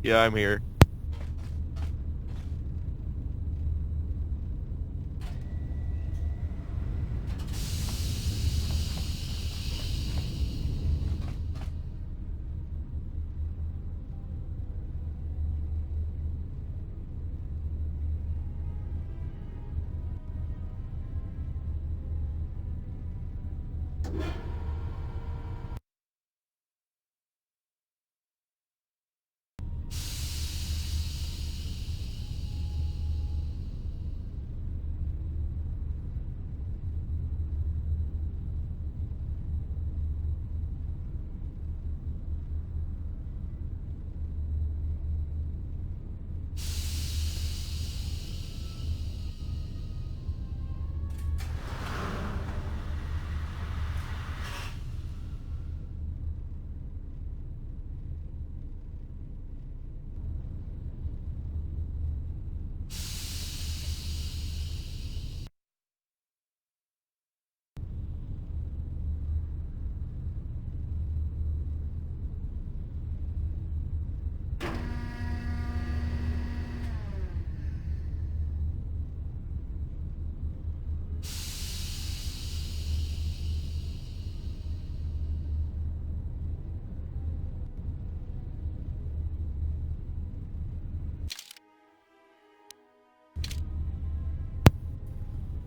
Yeah, I'm here.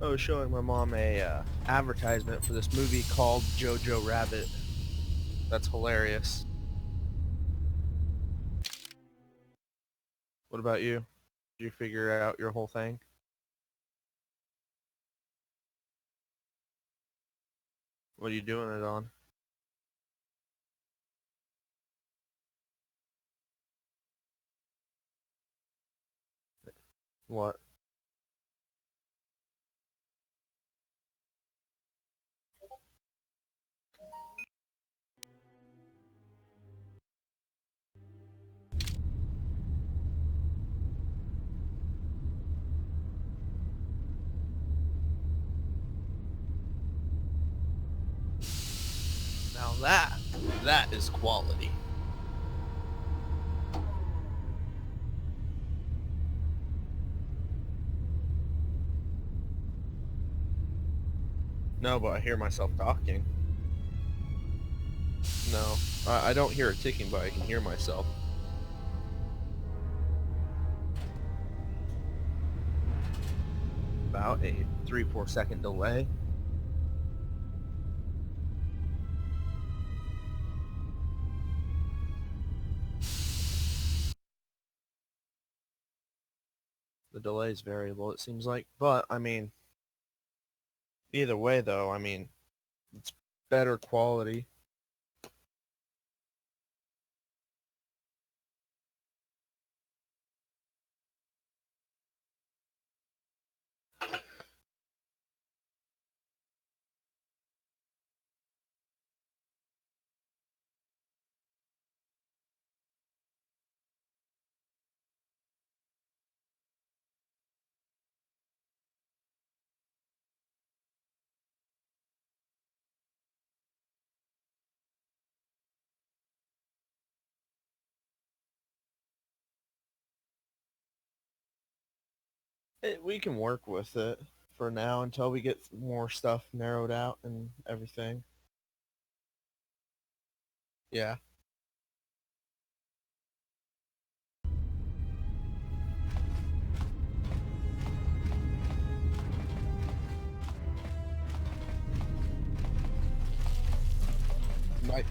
I was showing my mom a advertisement for this movie called Jojo Rabbit. That's hilarious. What about you? Did you figure out your whole thing? What are you doing it on? What? Now that is quality. No, but I hear myself talking. No, I don't hear it ticking, but I can hear myself. About a 3-4 second delay. The delay is variable, it seems like. But, I mean, either way, though, I mean, it's better quality. We can work with it for now until we get more stuff narrowed out and everything. Yeah.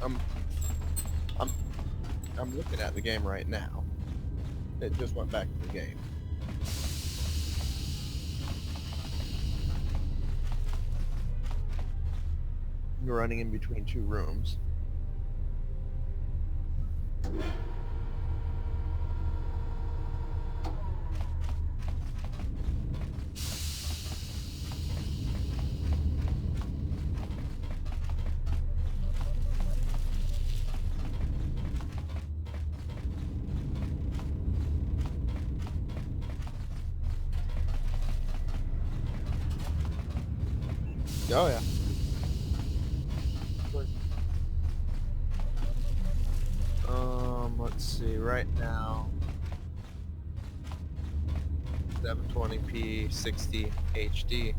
I'm I'm I'm looking at the game right now. It just went back to the game. You're running in between two rooms. Oh yeah. Let's see. Right now, 720p 60 HD.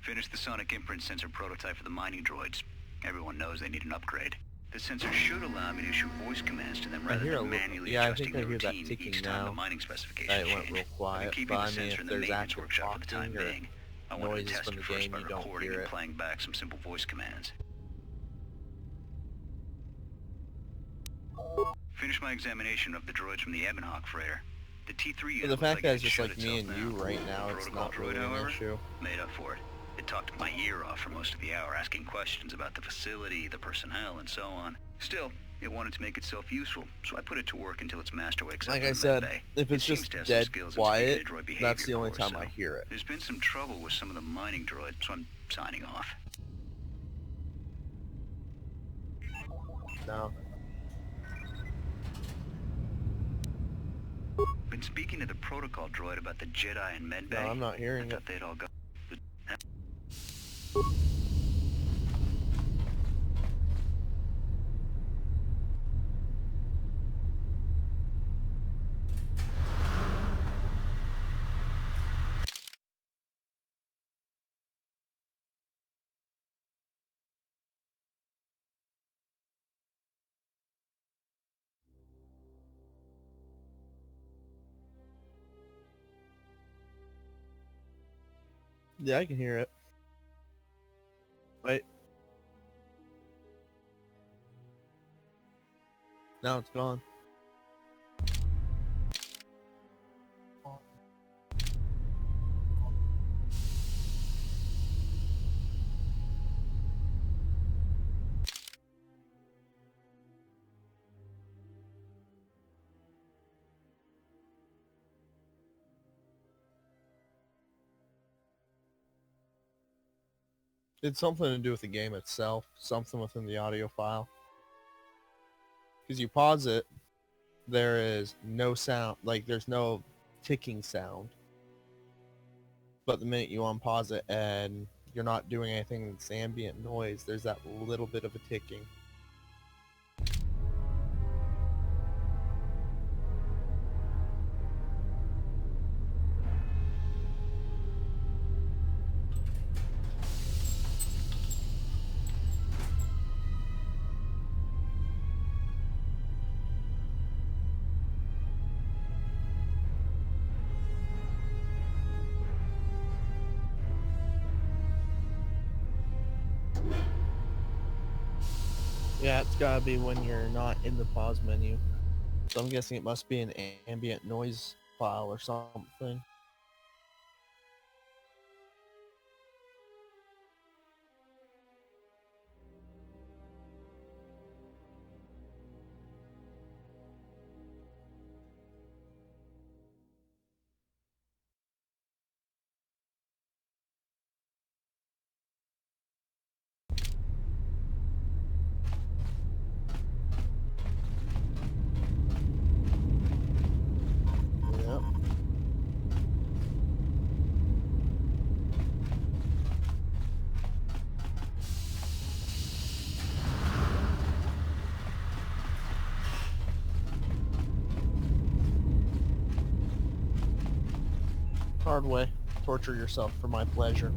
Finished the sonic imprint sensor prototype for the mining droids. Everyone knows they need an upgrade. The sensor should allow me to issue voice commands to them rather than manually adjusting the routine each time the mining specifications change. Real quiet, I've been keeping the sensor in the maintenance workshop for the time being. I wanted to test it first by recording and playing back some simple voice commands. Finished my examination of the droids from the Ebonhawk freighter. The T3 unit the fact that it's just like like me and you right now, it's not really an issue. Made up for it. It talked my ear off for most of the hour, asking questions about the facility, the personnel, and so on. Still, it wanted to make itself useful, so I put it to work until its master wakes up. Like I said, if it's just dead quiet, that's the only time I hear it. There's been some trouble with some of the mining droids, so I'm signing off. No. Been speaking to the protocol droid about the Jedi and medbay. No, I'm not hearing it. I thought they'd all go. Yeah, I can hear it. Wait. Now it's gone. It's something to do with the game itself, something within the audio file. Because you pause it, there is no sound, like there's no ticking sound. But the minute you unpause it and you're not doing anything that's ambient noise, there's that little bit of a ticking. Yeah, it's gotta be when you're not in the pause menu. So I'm guessing it must be an ambient noise file or something. Yep. Hard way. Torture yourself for my pleasure.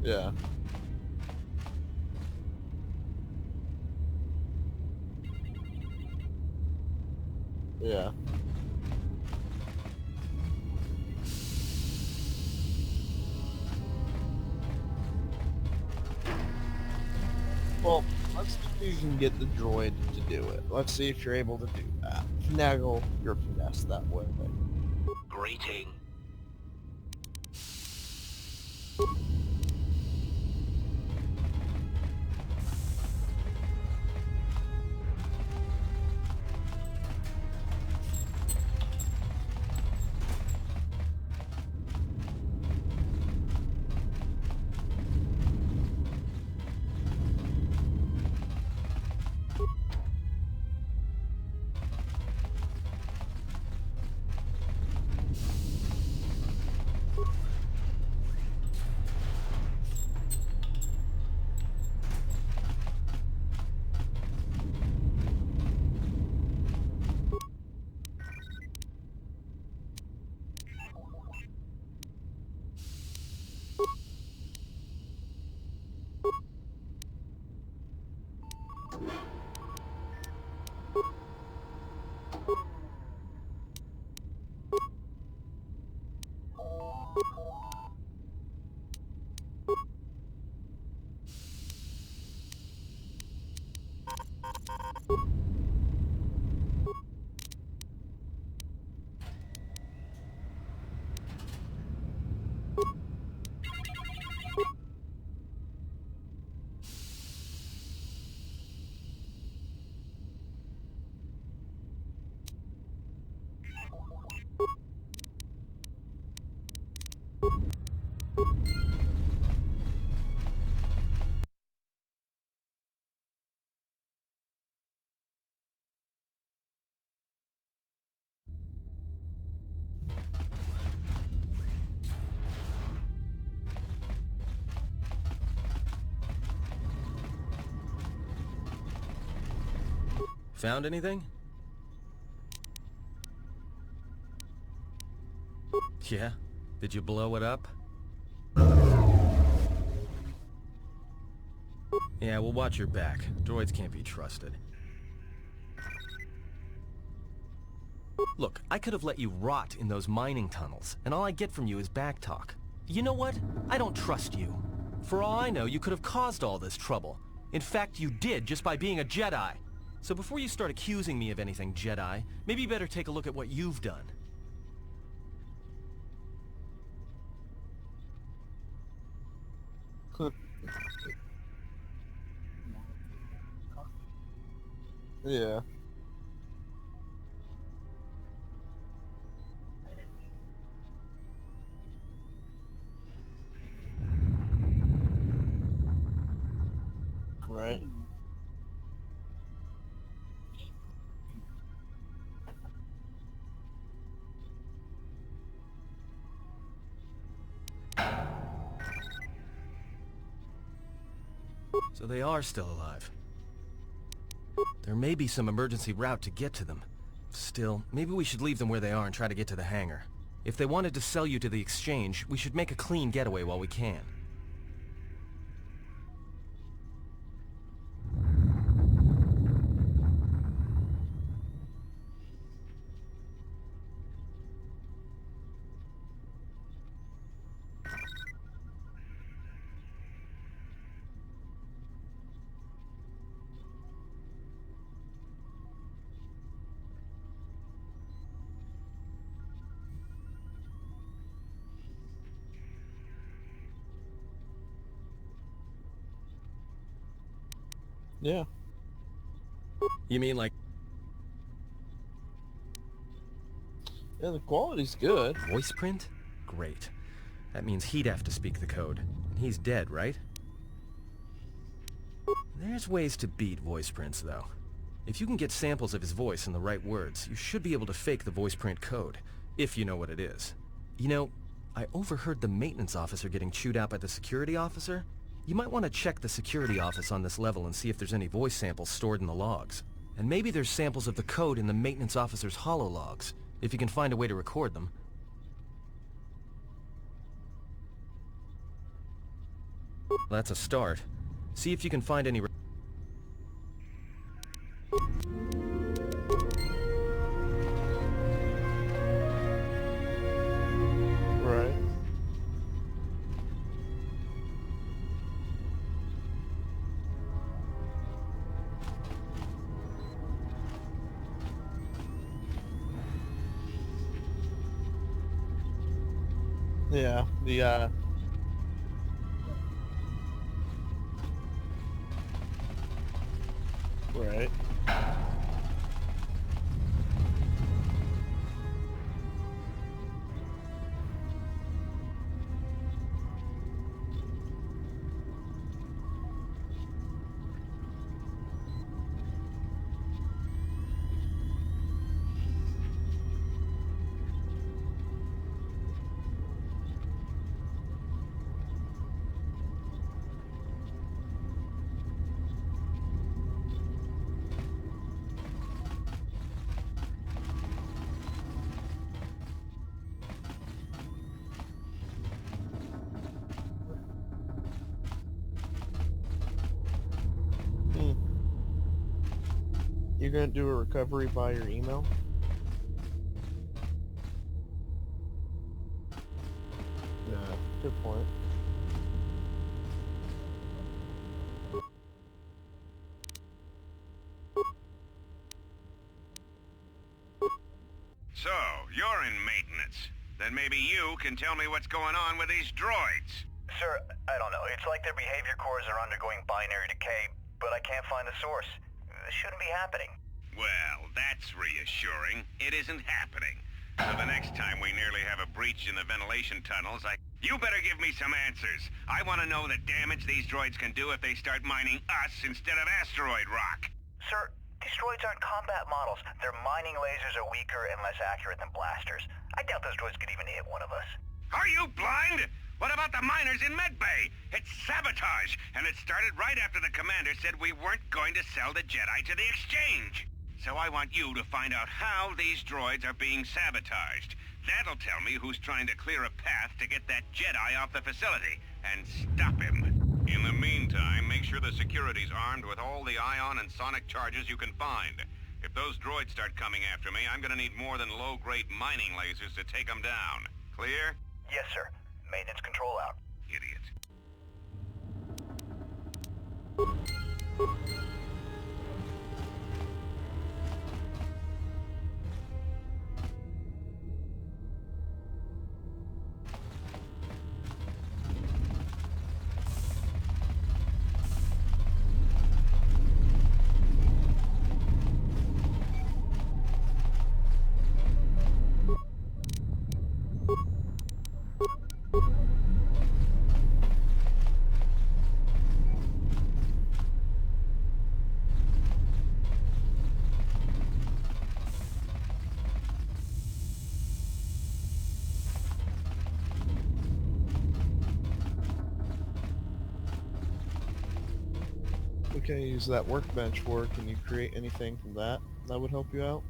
Yeah. Yeah. Well, let's see if you can get the droid to do it. Let's see if you're able to do that. Finagle your finesse that way. Greeting. Found anything? Yeah? Did you blow it up? Yeah, well, watch your back. Droids can't be trusted. Look, I could have let you rot in those mining tunnels, and all I get from you is backtalk. You know what? I don't trust you. For all I know, you could have caused all this trouble. In fact, you did just by being a Jedi. So before you start accusing me of anything, Jedi, maybe you better take a look at what you've done. Yeah. Right. So they are still alive. There may be some emergency route to get to them. Still, maybe we should leave them where they are and try to get to the hangar. If they wanted to sell you to the exchange, we should make a clean getaway while we can. Yeah. You mean like... Yeah, the quality's good. voice print? Great. That means he'd have to speak the code. And he's dead, right? There's ways to beat voice prints, though. If you can get samples of his voice and the right words, you should be able to fake the voice print code, if you know what it is. You know, I overheard the maintenance officer getting chewed out by the security officer. You might want to check the security office on this level and see if there's any voice samples stored in the logs. And maybe there's samples of the code in the maintenance officer's holologs, if you can find a way to record them. That's a start. See if you can find any... Right. Yeah, the right. You're gonna do a recovery by your email? Yeah, good point. So, you're in maintenance. Then maybe you can tell me what's going on with these droids. Sir, I don't know. It's like their behavior cores are undergoing binary decay, but I can't find the source. This shouldn't be happening. Well, that's reassuring. It isn't happening. So the next time we nearly have a breach in the ventilation tunnels, You better give me some answers. I want to know the damage these droids can do if they start mining us instead of asteroid rock. Sir, these droids aren't combat models. Their mining lasers are weaker and less accurate than blasters. I doubt those droids could even hit one of us. Are you blind? What about the miners in medbay? It's sabotage, and it started right after the commander said we weren't going to sell the Jedi to the exchange. So I want you to find out how these droids are being sabotaged. That'll tell me who's trying to clear a path to get that Jedi off the facility, and stop him. In the meantime, make sure the security's armed with all the ion and sonic charges you can find. If those droids start coming after me, I'm gonna need more than low-grade mining lasers to take them down. Clear? Yes, sir. Maintenance control out. Idiot. Okay, use that workbench work. Can you create anything from that that would help you out?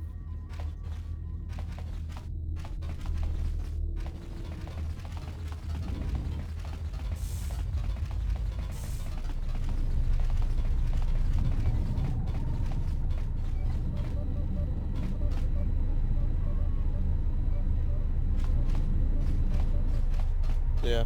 Yeah.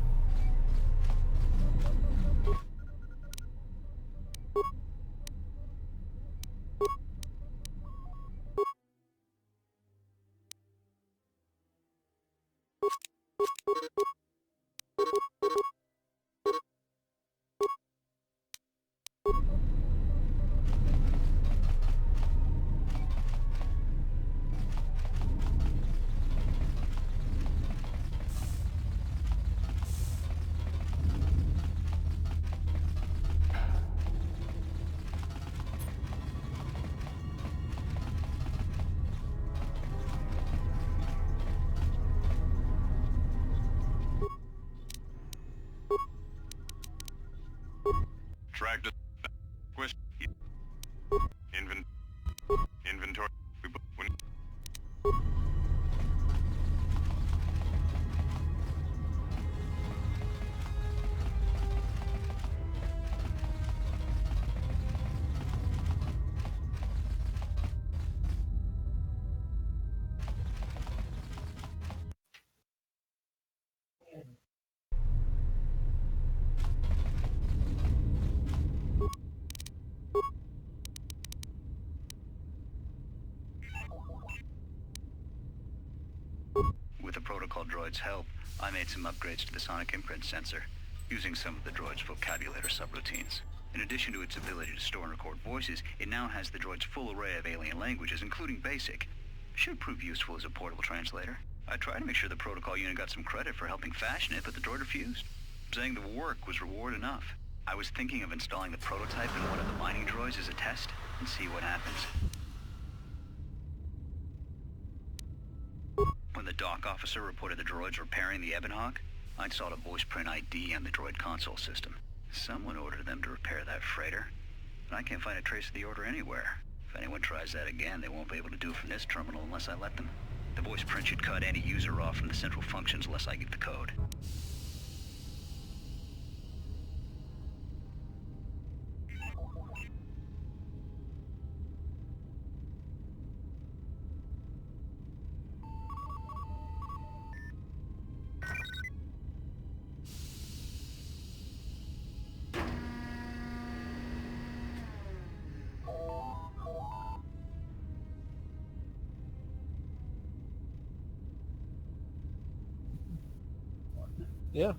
protocol droid's help, I made some upgrades to the sonic imprint sensor, using some of the droid's vocabulator subroutines. In addition to its ability to store and record voices, it now has the droid's full array of alien languages, including Basic. Should prove useful as a portable translator. I tried to make sure the protocol unit got some credit for helping fashion it, but the droid refused, saying the work was reward enough. I was thinking of installing the prototype in one of the mining droids as a test, and see what happens. When the dock officer reported the droids repairing the Ebon Hawk, I installed a voice print ID on the droid console system. Someone ordered them to repair that freighter, but I can't find a trace of the order anywhere. If anyone tries that again, they won't be able to do it from this terminal unless I let them. The voice print should cut any user off from the central functions unless I give the code. Yeah.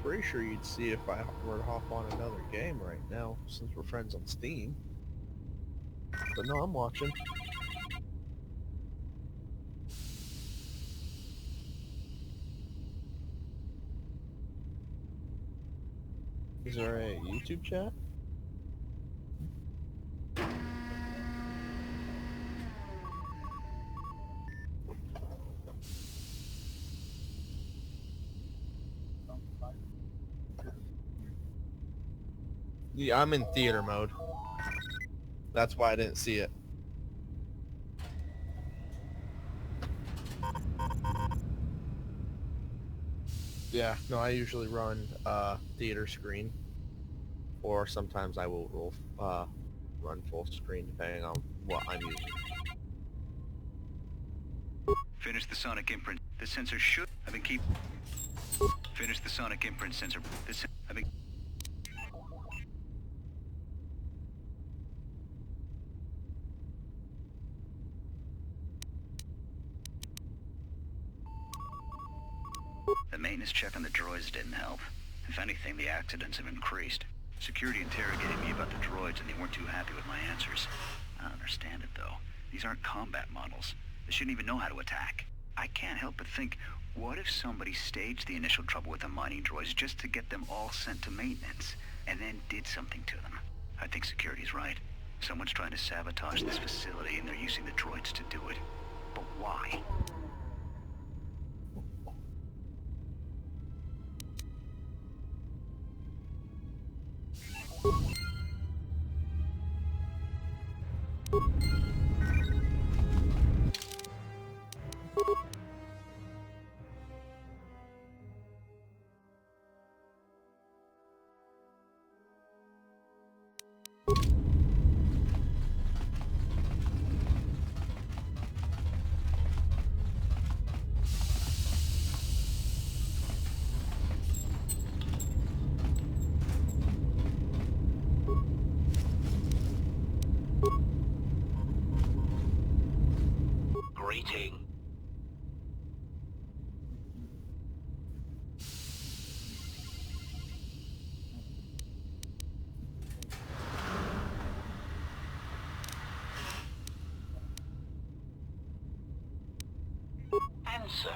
Pretty sure you'd see if I were to hop on another game right now, since we're friends on Steam. But no, I'm watching. Is there a YouTube chat? Yeah, I'm in theater mode. That's why I didn't see it. Yeah, no, I usually run theater screen, or sometimes I will run full screen depending on what I'm using. Finish the sonic imprint. The sensor should. Finish the sonic imprint sensor. The maintenance check on the droids didn't help. If anything, the accidents have increased. Security interrogated me about the droids and they weren't too happy with my answers. I don't understand it though. These aren't combat models. They shouldn't even know how to attack. I can't help but think, what if somebody staged the initial trouble with the mining droids just to get them all sent to maintenance, and then did something to them? I think security's right. Someone's trying to sabotage this facility and they're using the droids to do it. But why? Greeting. Answer.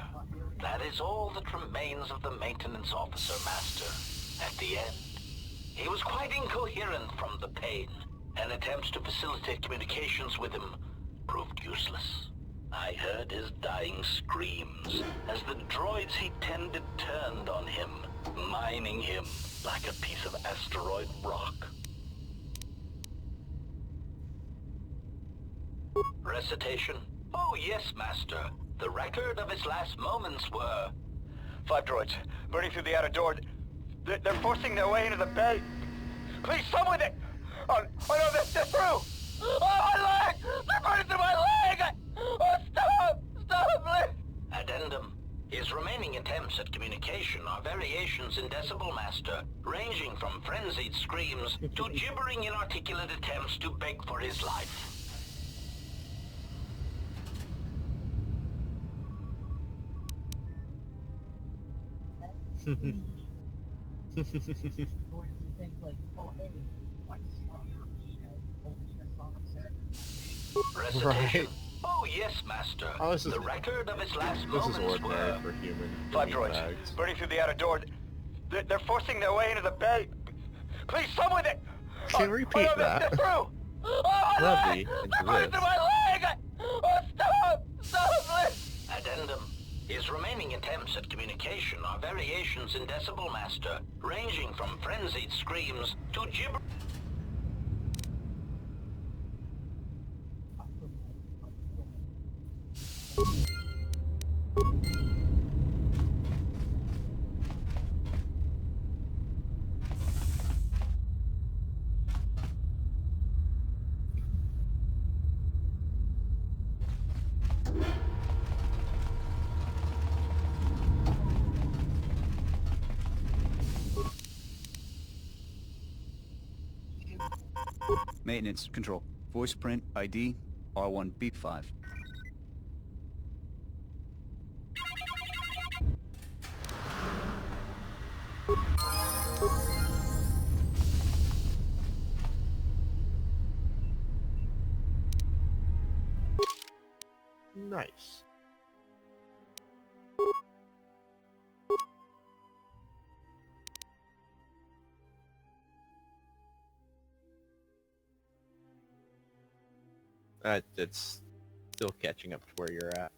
That is all that remains of the maintenance officer, Master. At the end, he was quite incoherent from the pain, and attempts to facilitate communications with him proved useless. I heard his dying screams as the droids he tended turned on him, mining him like a piece of asteroid rock. Recitation? Oh yes, Master. The record of his last moments were... 5 droids, burning through the outer door. They're forcing their way into the bay. Please, someone that... Oh no, they're through! Oh, my leg! They're burning through my leg! Oh, stop! Stop, please! Addendum. His remaining attempts at communication are variations in Decibel Master, ranging from frenzied screams to gibbering inarticulate attempts to beg for his life. Recitation. Right. Oh yes, Master. Oh, this is, the record of his last this moments is ordinary were... for human. 5 droids, burning through the outer door. They're forcing their way into the bay. Please, someone that... Can you repeat that? They're through! Oh, my leg! They're going through my leg! Oh, stop! Stop, please! Addendum. His remaining attempts at communication are variations in Decibel Master, ranging from frenzied screams to gibber... Maintenance, control. Voice print, ID, R1 beep 5. Nice. It's still catching up to where you're at.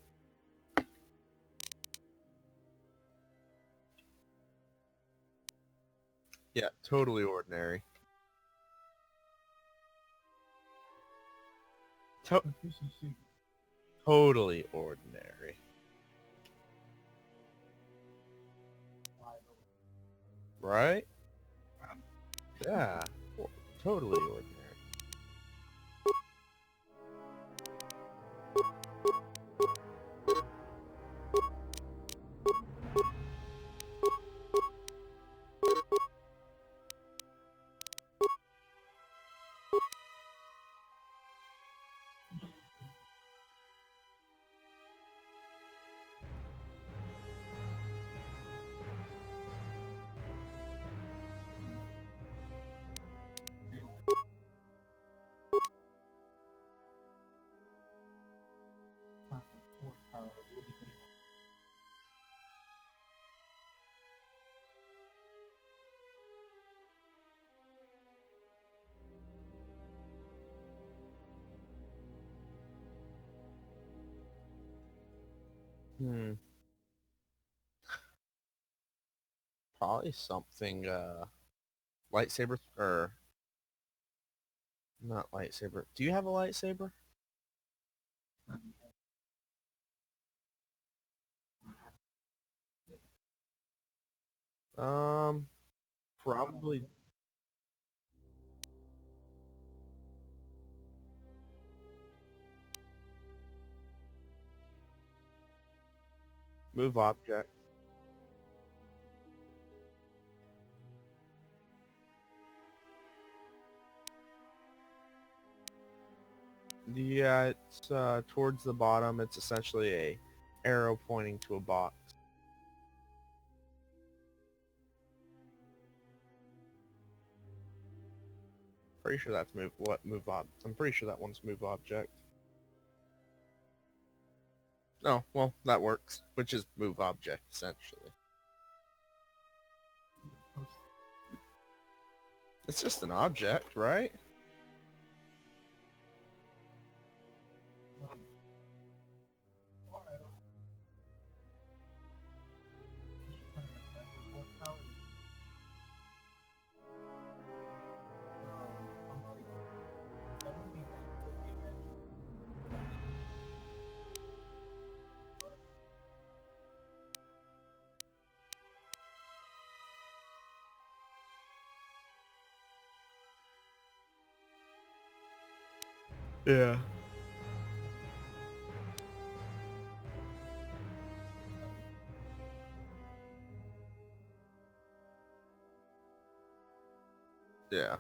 Yeah, totally ordinary. Totally ordinary. Right? Yeah, totally ordinary. Probably something, lightsaber, or not lightsaber. Do you have a lightsaber? Probably. Move object. Yeah, it's towards the bottom. It's essentially a arrow pointing to a box. Pretty sure that's I'm pretty sure that one's move object. Oh, well, that works, which is move object essentially. It's just an object, right? Yeah. Yeah.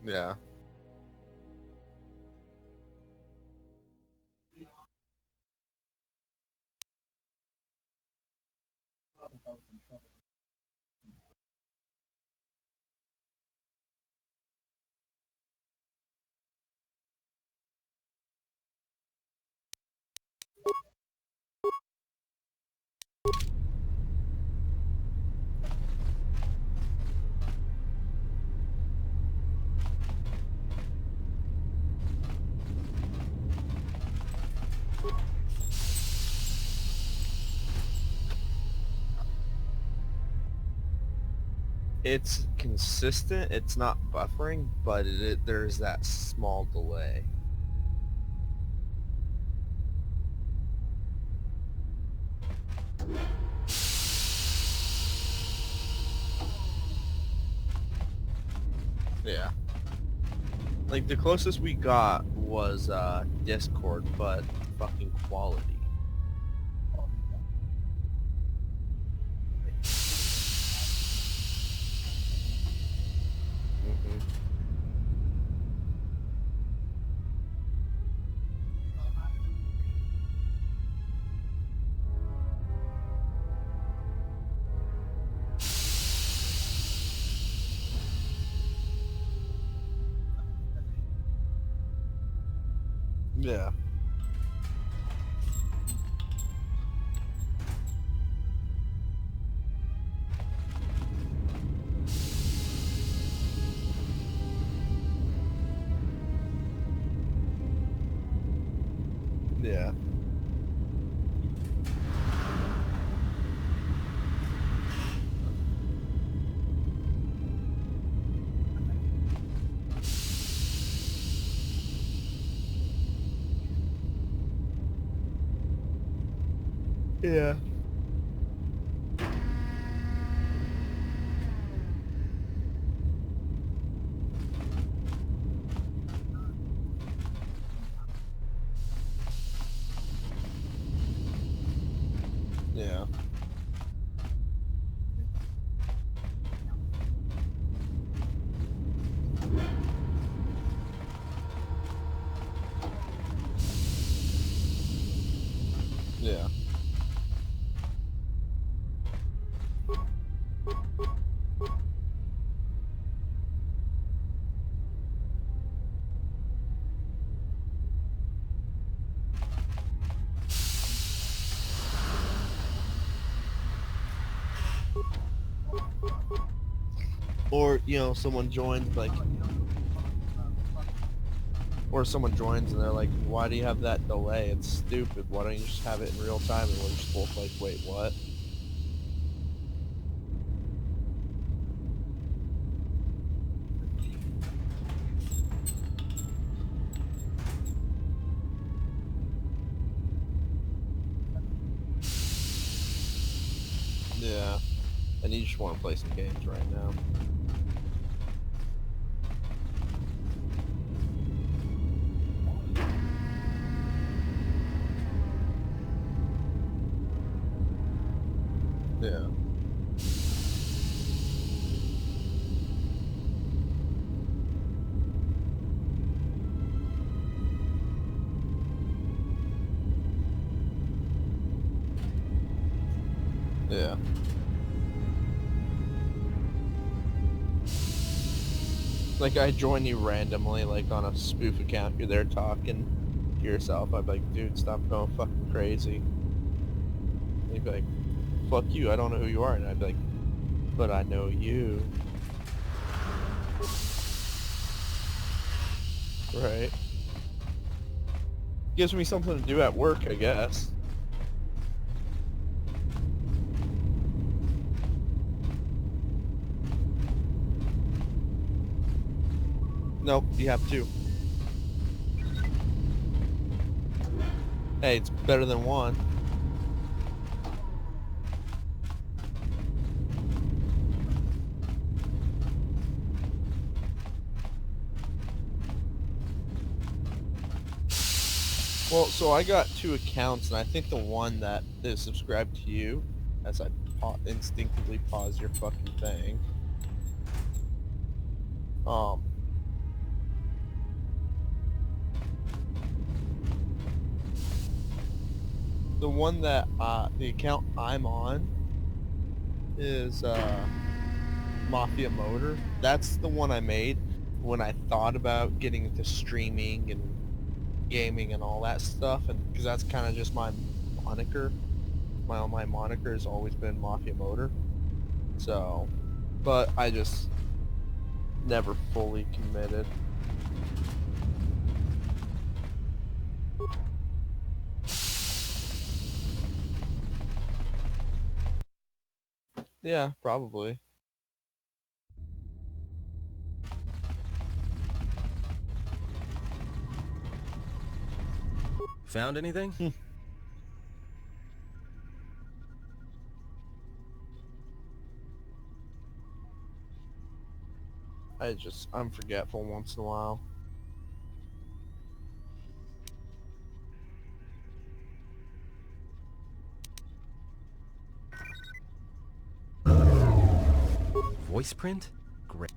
Yeah. It's consistent. It's not buffering, but there's that small delay. Yeah. Like, the closest we got was Discord, but fucking quality. Mm-hmm. Yeah. Yeah. Yeah. Yeah. Yeah. Or, someone joins, like, or someone joins and they're like, why do you have that delay? It's stupid. Why don't you just have it in real time? And we're just both like, wait, what? Yeah. And you just want to play some games right now. Yeah. Yeah. Like, I join you randomly, like, on a spoof account. You're there talking to yourself. I'd be like, dude, stop going fucking crazy. And you'd be like, fuck you, I don't know who you are. And I'd be like, but I know you. Right. Gives me something to do at work, I guess. Nope, you have two. Hey, it's better than one. Well, so I got 2 accounts, and I think the one that is subscribed to you, as I instinctively pause your fucking thing, the one that, the account I'm on is, Mafia Motor. That's the one I made when I thought about getting into streaming and gaming and all that stuff, and because that's kind of just my moniker. My online moniker has always been Mafia Motor. So, but I just never fully committed. Yeah, probably. Found anything? I'm forgetful once in a while. Voice print? Great.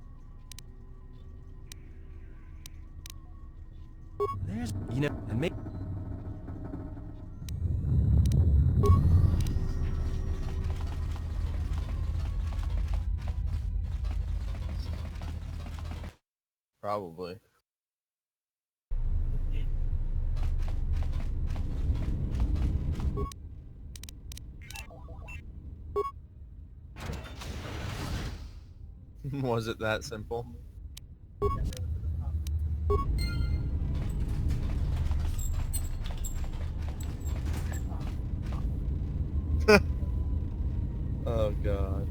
There's, you know, and maybe... Probably. Was it that simple? Oh god.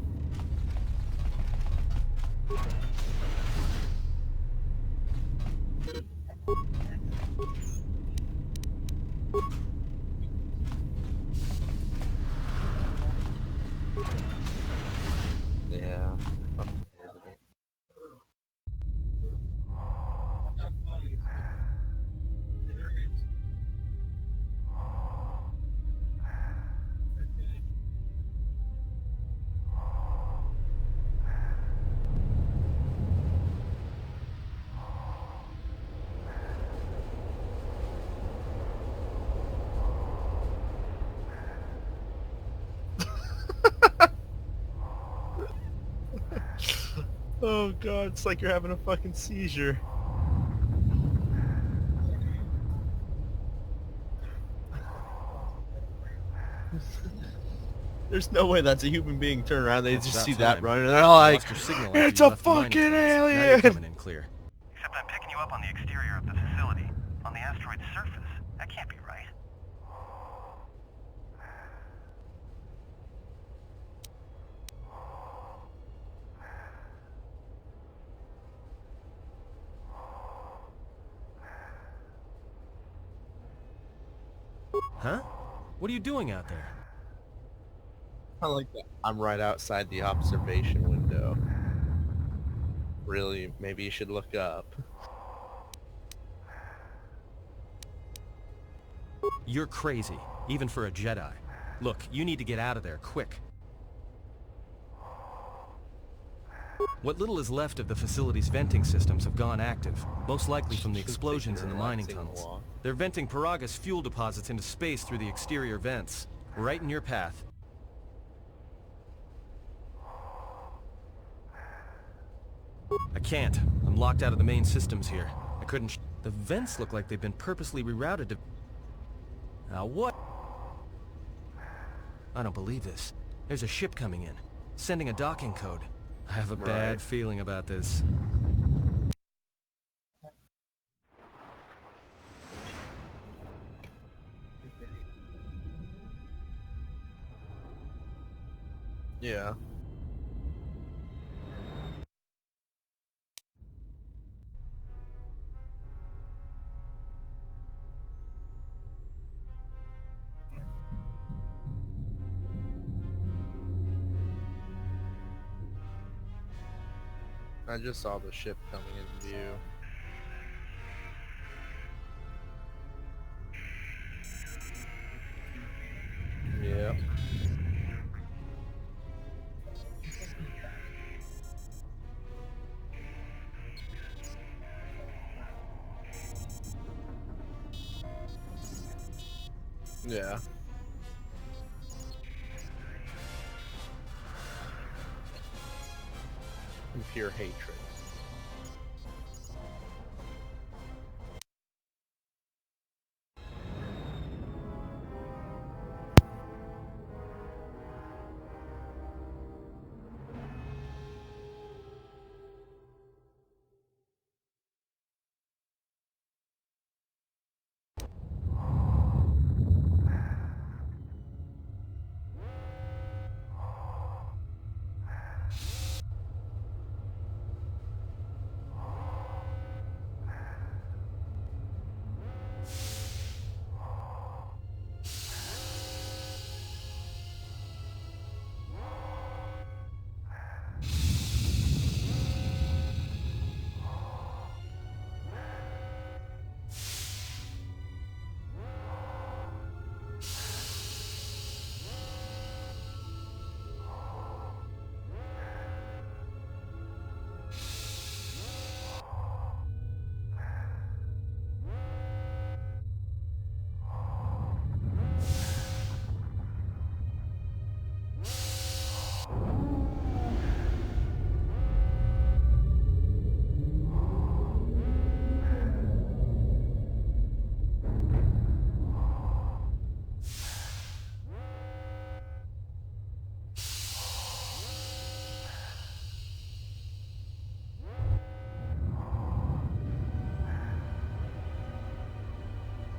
Yeah. Oh god, it's like you're having a fucking seizure. There's no way that's a human being turn around, they just see that running, and they're all like, it's a fucking alien! Now you're coming in clear. Except I'm picking you up on the exterior of the facility, on the asteroid's surface. That can't be right. Huh? What are you doing out there? I like that. I'm right outside the observation window. Really, maybe you should look up. You're crazy, even for a Jedi. Look, you need to get out of there, quick. What little is left of the facility's venting systems have gone active, most likely from the explosions in the mining tunnels. They're venting Paraga's fuel deposits into space through the exterior vents, right in your path. I can't. I'm locked out of the main systems here. I couldn't The vents look like they've been purposely rerouted to... Now what? I don't believe this. There's a ship coming in, sending a docking code. I have a bad feeling about this. Yeah. I just saw the ship coming into view. Yeah. And pure hatred.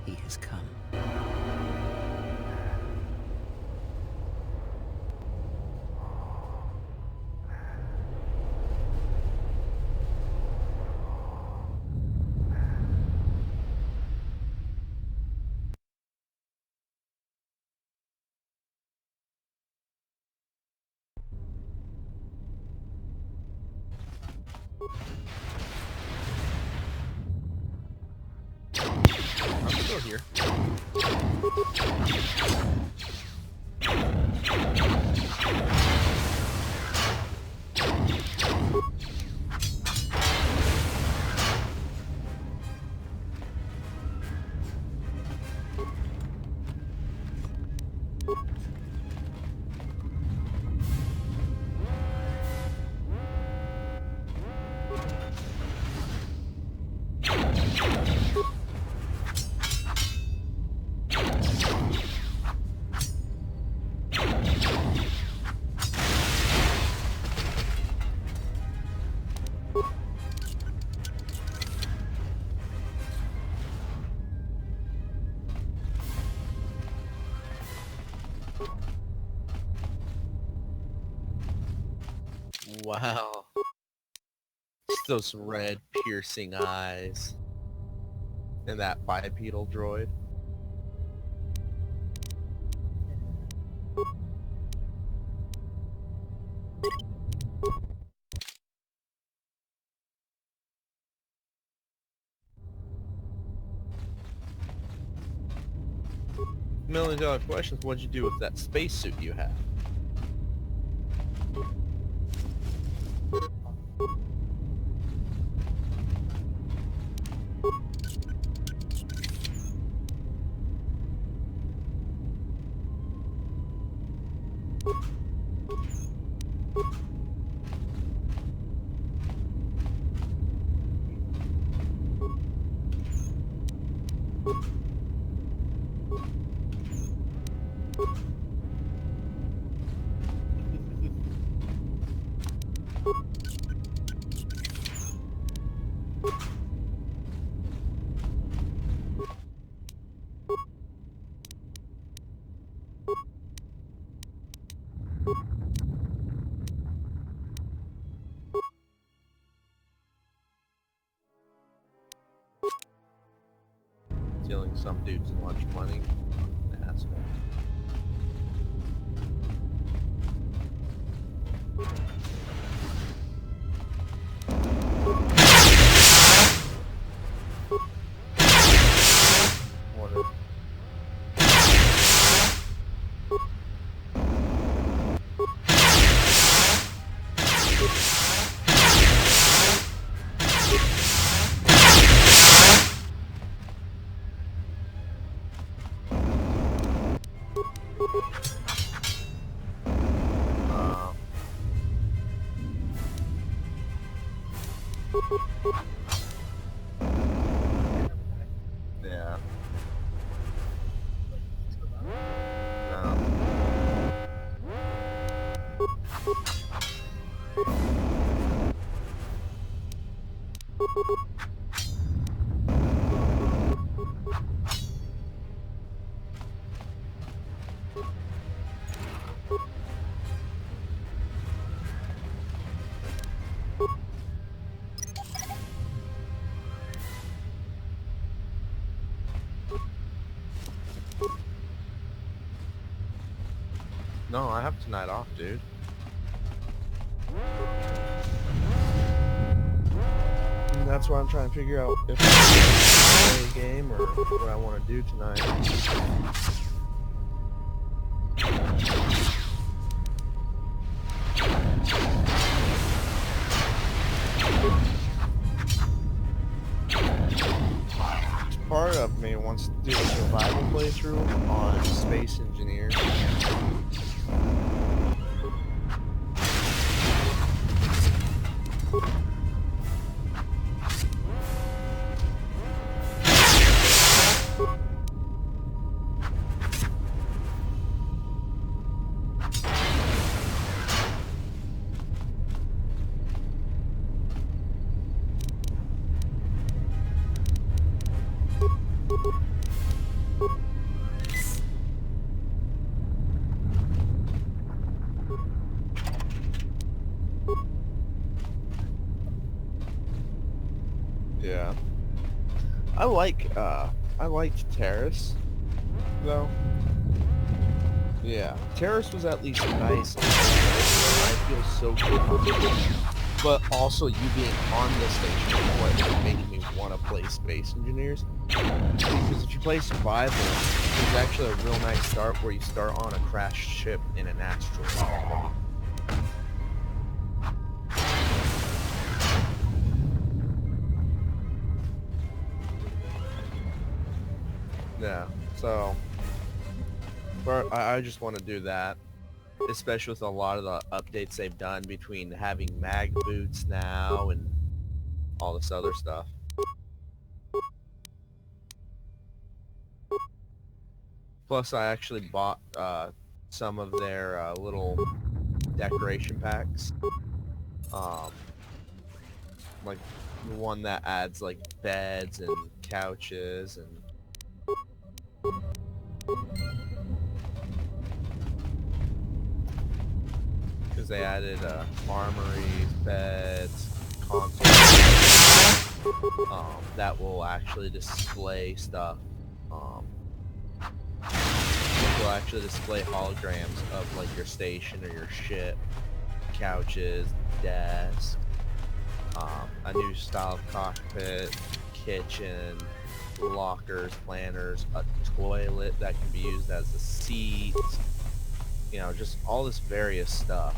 He has come. I'm still here. Wow. Those red piercing eyes. And that bipedal droid. $1 million question is, what'd you do with that spacesuit you have? Stealing some dude's lunch money. Asshole. What a... No, I have tonight off, dude. And that's why I'm trying to figure out if I play a game or what I want to do tonight. Part of me wants to do a survival playthrough on Space Engineers. Yeah. I liked Terrace, though. Yeah, Terrace was at least nice. I feel so good. But also, you being on the station is what made me want to play Space Engineers. Because if you play Survival, there's actually a real nice start where you start on a crashed ship in an asteroid. Yeah, so I just want to do that, especially with a lot of the updates they've done between having mag boots now and all this other stuff. Plus, I actually bought some of their little decoration packs, like the one that adds like beds and couches and because they added armories, beds, consoles that will actually display stuff. It will actually display holograms of like your station or your ship, couches, desks, a new style of cockpit, kitchen, lockers, planners, a toilet that can be used as a seat, you know, just all this various stuff.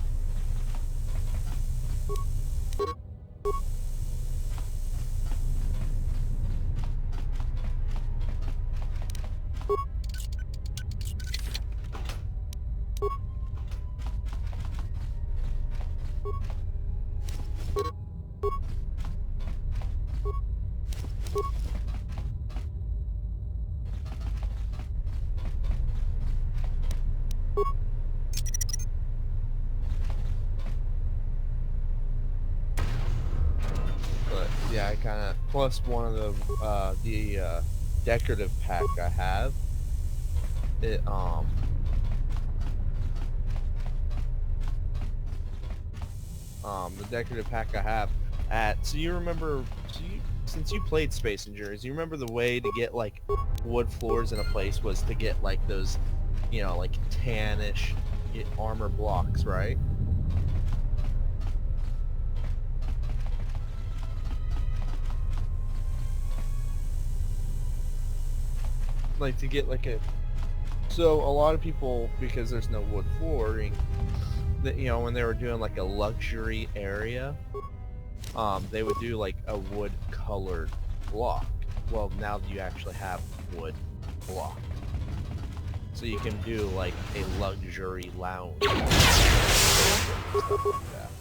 Yeah, I kind of plus one of the decorative pack I have. It the decorative pack I have so you remember since you played Space Engineers, you remember the way to get like wood floors in a place was to get like those, you know, like tannish armor blocks, right? Like to get like so a lot of people, because there's no wood flooring, that, you know, when they were doing like a luxury area, they would do like a wood colored block. Well, now you actually have wood block, so you can do like a luxury lounge stuff like that.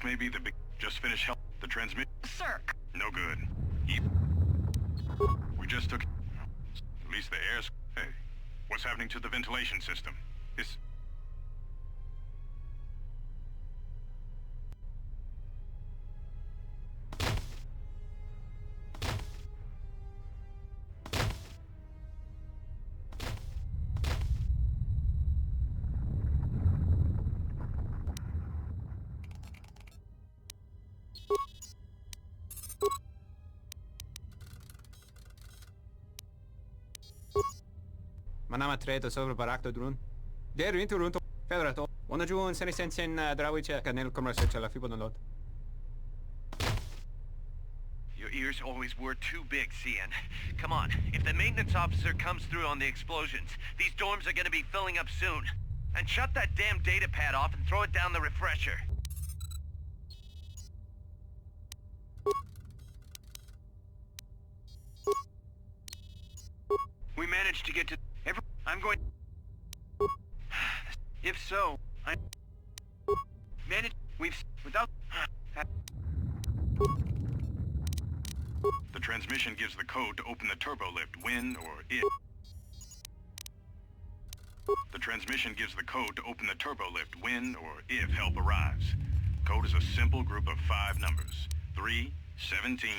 may be the big... Just finish help. The transmit... Sir! No good. We just took... At least the air's... Hey, what's happening to the ventilation system? Is... Manama treto sobre barakto drun. Der winter rund federato. Ona juon seni sensen drawiche kanel commercial la fibonalot. Your ears always were too big, CN. Come on, if the maintenance officer comes through on the explosions, these dorms are gonna be filling up soon. And shut that damn data pad off and throw it down the refresher. We managed to get to... I'm going... If so, I... Managed... We've... Without... The transmission gives the code to open the turbo lift when or if... The transmission gives the code to open the turbo lift when or if help arrives. Code is a simple group of 5 numbers. 3, 17...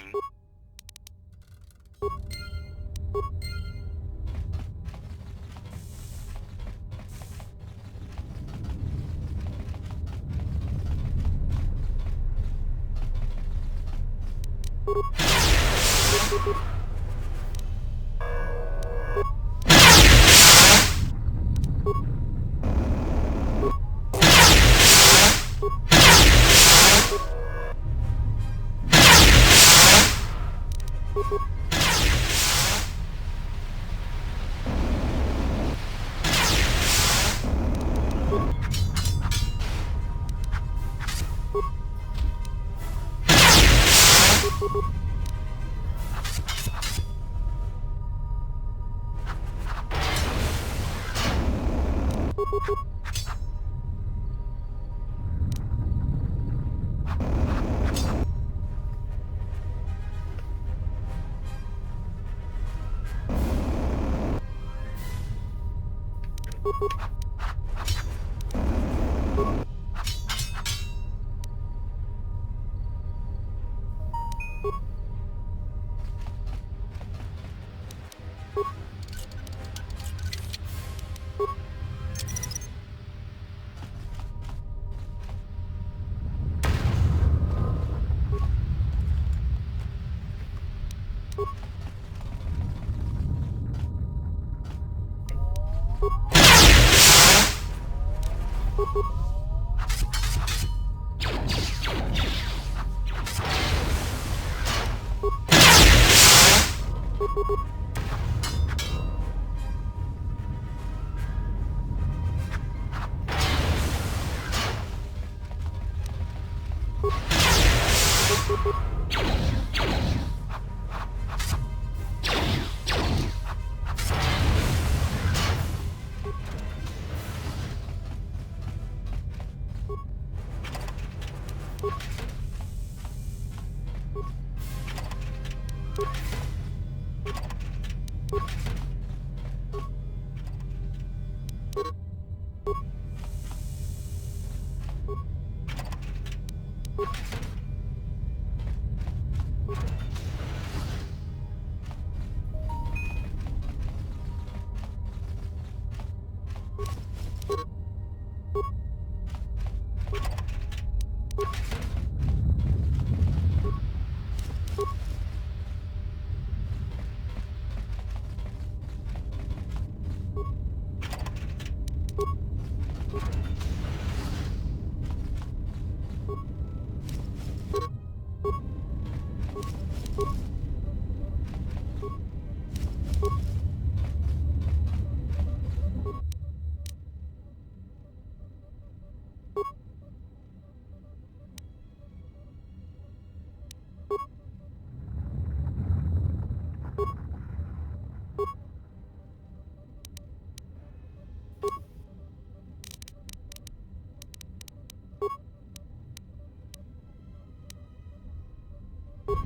Emergency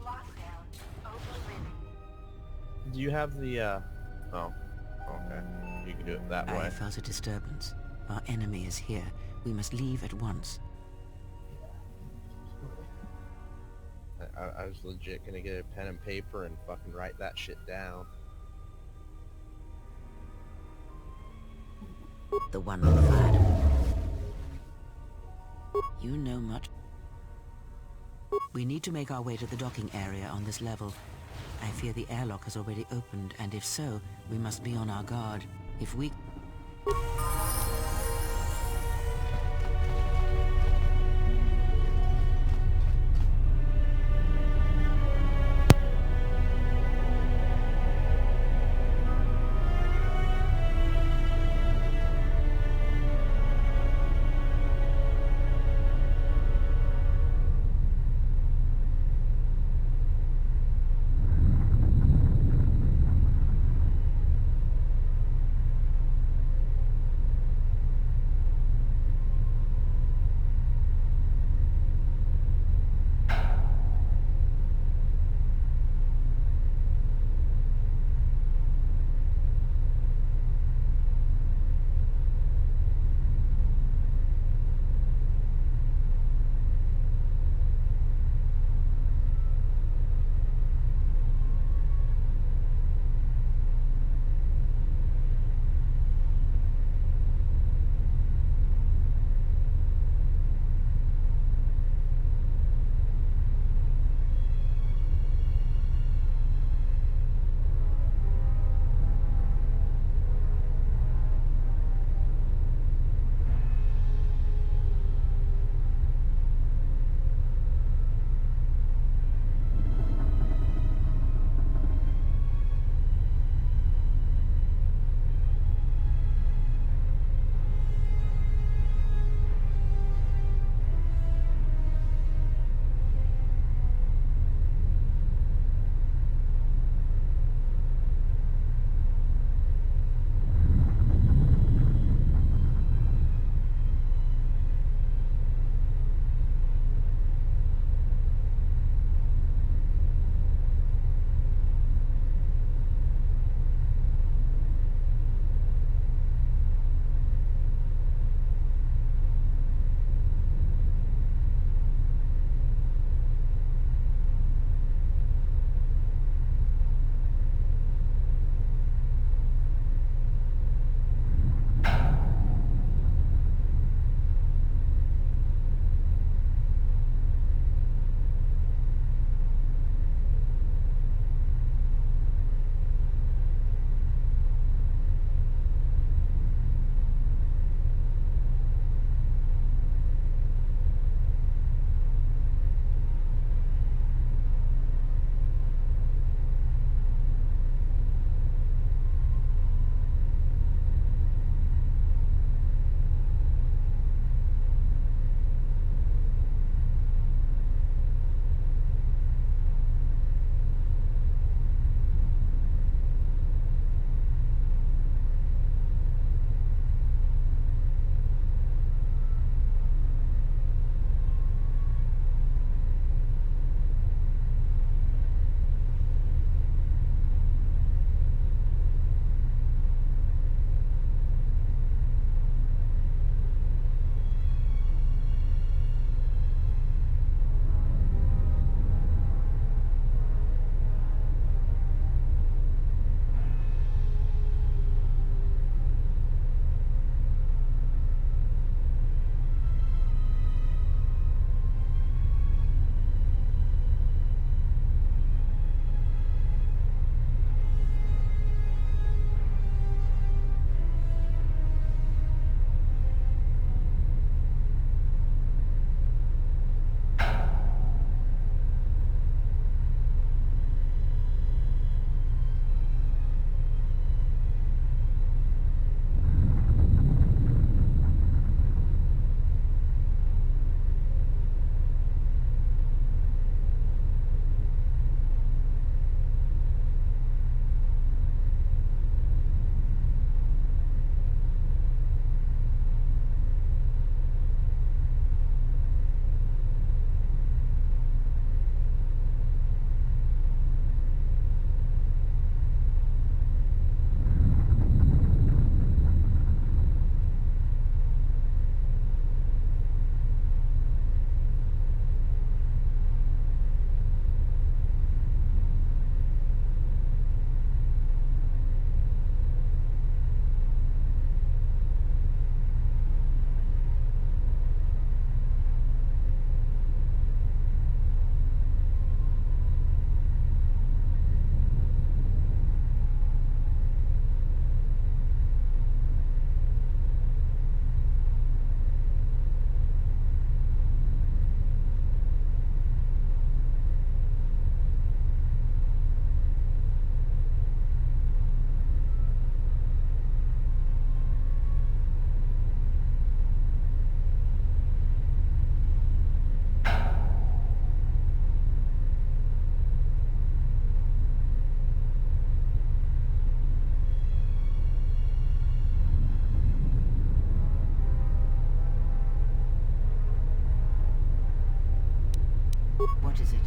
lockdown overridden. Do you have the, oh, okay. You can do it that I way. have felt a disturbance. Our enemy is here. We must leave at once. I was legit gonna get a pen and paper and fucking write that shit down. The one that fired. You know much. We need to make our way to the docking area on this level. I fear the airlock has already opened, and if so, we must be on our guard. If we... What is it?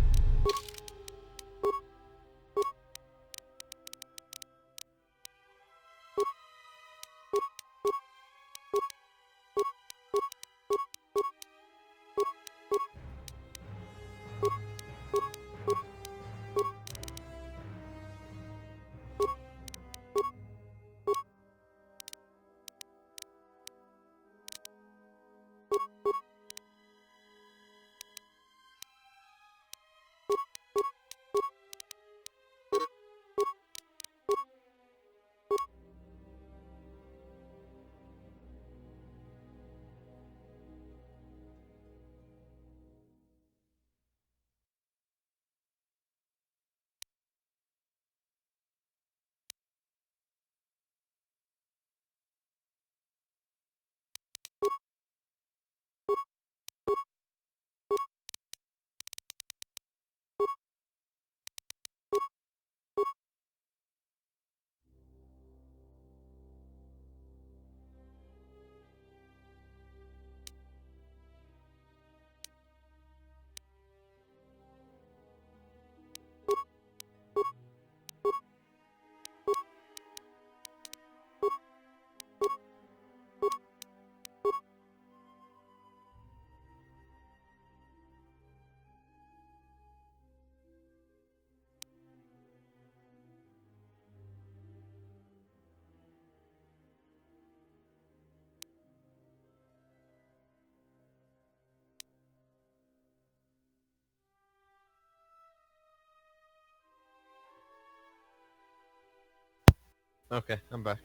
Okay, I'm back.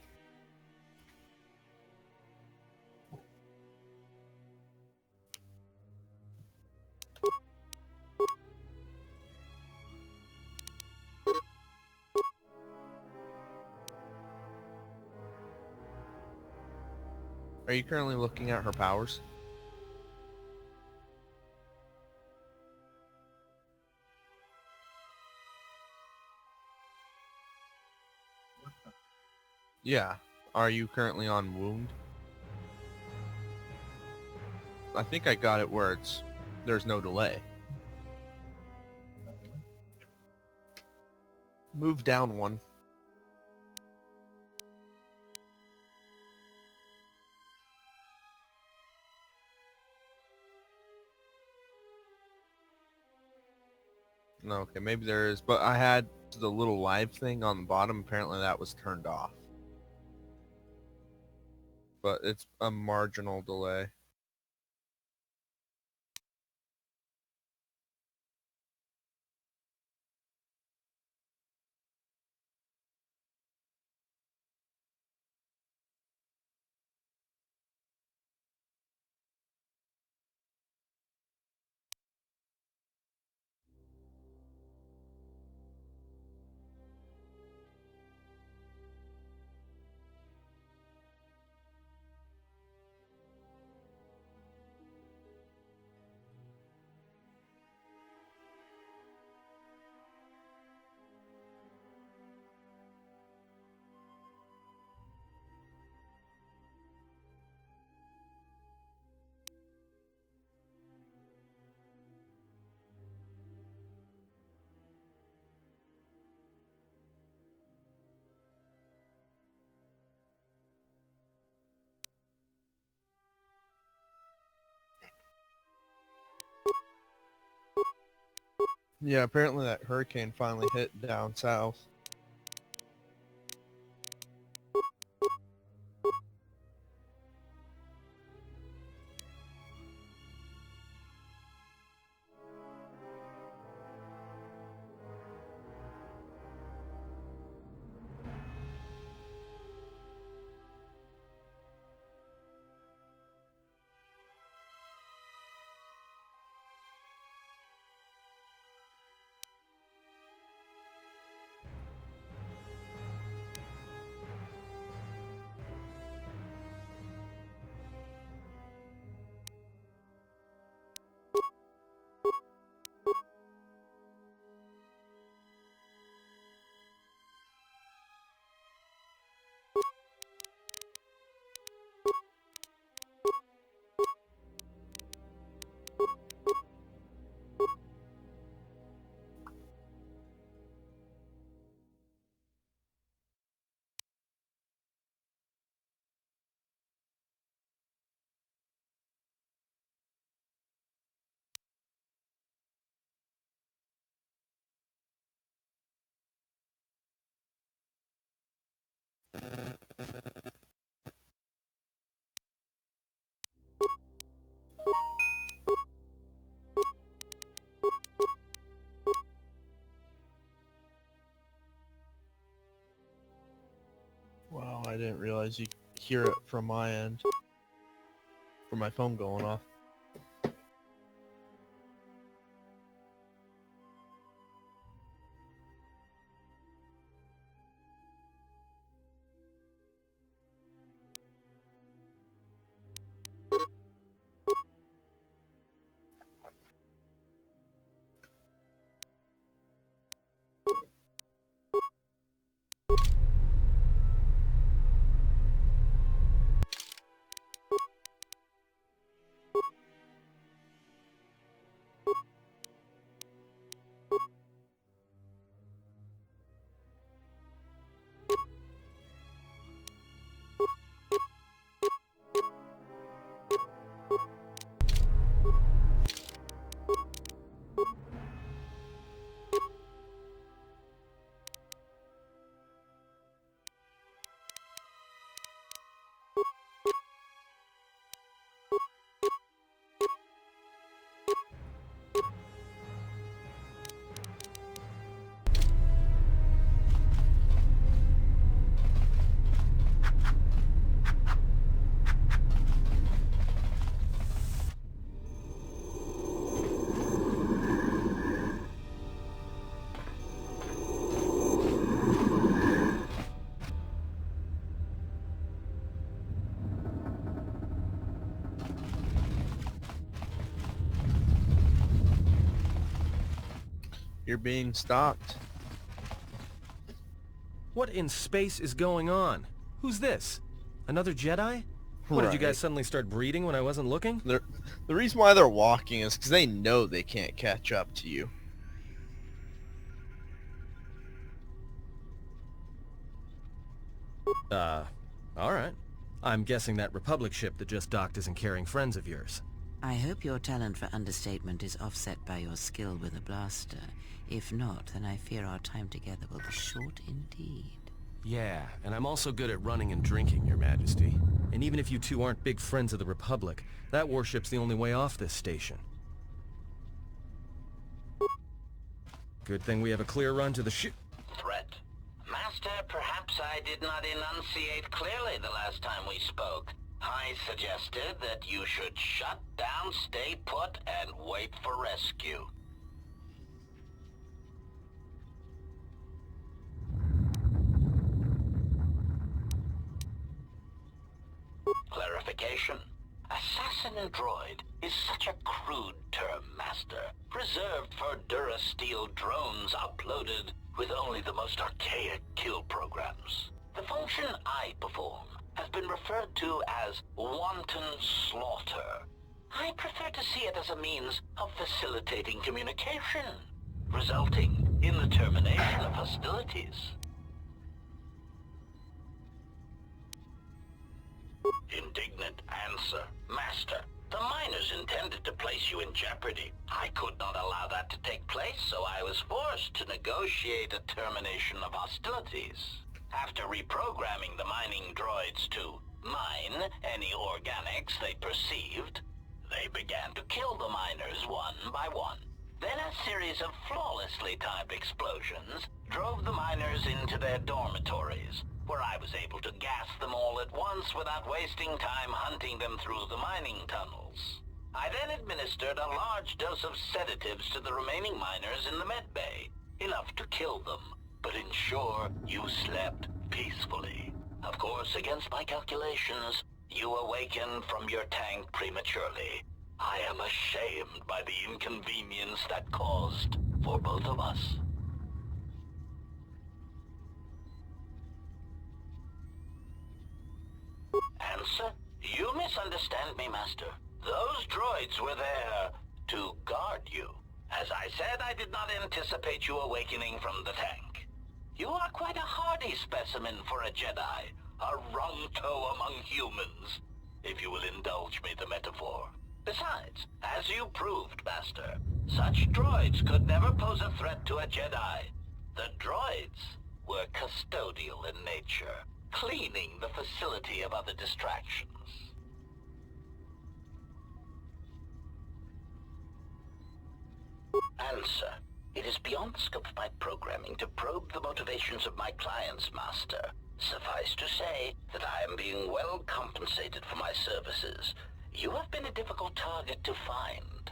Are you currently looking at her powers? Yeah. Are you currently on wound? I think I got it where there's no delay. Move down one. No, okay, maybe there is, but I had the little live thing on the bottom. Apparently that was turned off. But it's a marginal delay. Yeah, apparently that hurricane finally hit down south. I didn't realize you could hear it from my end. From my phone going off. You're being stalked. What in space is going on? Who's this? Another Jedi? What, did you guys suddenly start breeding when I wasn't looking? The reason why they're walking is because they know they can't catch up to you. Alright. I'm guessing that Republic ship that just docked isn't carrying friends of yours. I hope your talent for understatement is offset by your skill with a blaster. If not, then I fear our time together will be short indeed. Yeah, and I'm also good at running and drinking, Your Majesty. And even if you two aren't big friends of the Republic, that warship's the only way off this station. Good thing we have a clear run to the ship. Threat. Master, perhaps I did not enunciate clearly the last time we spoke. I suggested that you should shut down, stay put, and wait for rescue. Clarification. Assassin droid is such a crude term, Master, reserved for Durasteel drones uploaded with only the most archaic kill programs. The function I perform has been referred to as wanton slaughter. I prefer to see it as a means of facilitating communication, resulting in the termination of hostilities. Indignant answer. Master, the miners intended to place you in jeopardy. I could not allow that to take place, so I was forced to negotiate a termination of hostilities. After reprogramming the mining droids to mine any organics they perceived, they began to kill the miners one by one. Then a series of flawlessly timed explosions drove the miners into their dormitories, where I was able to gas them all at once without wasting time hunting them through the mining tunnels. I then administered a large dose of sedatives to the remaining miners in the med bay, enough to kill them, but ensure you slept peacefully. Of course, against my calculations, you awakened from your tank prematurely. I am ashamed by the inconvenience that caused for both of us. Answer? You misunderstand me, Master. Those droids were there to guard you. As I said, I did not anticipate you awakening from the tank. You are quite a hardy specimen for a Jedi, a rung-toe among humans, if you will indulge me the metaphor. Besides, as you proved, Master, such droids could never pose a threat to a Jedi. The droids were custodial in nature, cleaning the facility of other distractions. Answer. It is beyond the scope of my programming to probe the motivations of my clients, Master. Suffice to say that I am being well compensated for my services. You have been a difficult target to find.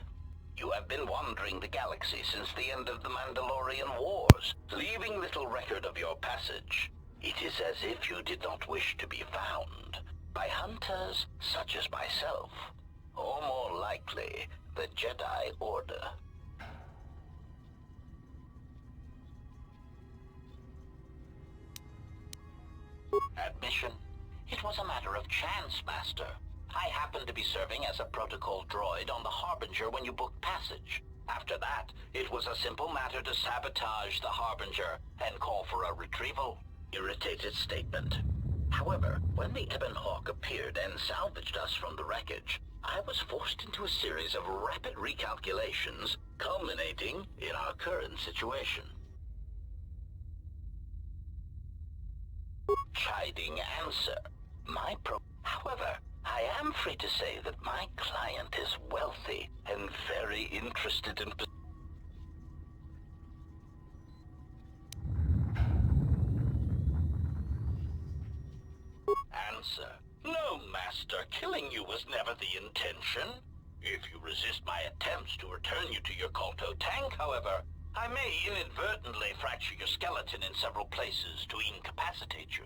You have been wandering the galaxy since the end of the Mandalorian Wars, leaving little record of your passage. It is as if you did not wish to be found by hunters such as myself, or more likely, the Jedi Order. Admission. It was a matter of chance, Master. I happened to be serving as a protocol droid on the Harbinger when you booked passage. After that, it was a simple matter to sabotage the Harbinger and call for a retrieval. Irritated statement. However, when the Ebon Hawk appeared and salvaged us from the wreckage, I was forced into a series of rapid recalculations, culminating in our current situation. Chiding answer. However, I am free to say that my client is wealthy and very interested in... Answer. No, Master. Killing you was never the intention. If you resist my attempts to return you to your Colto tank, however, I may inadvertently fracture your skeleton in several places to incapacitate you.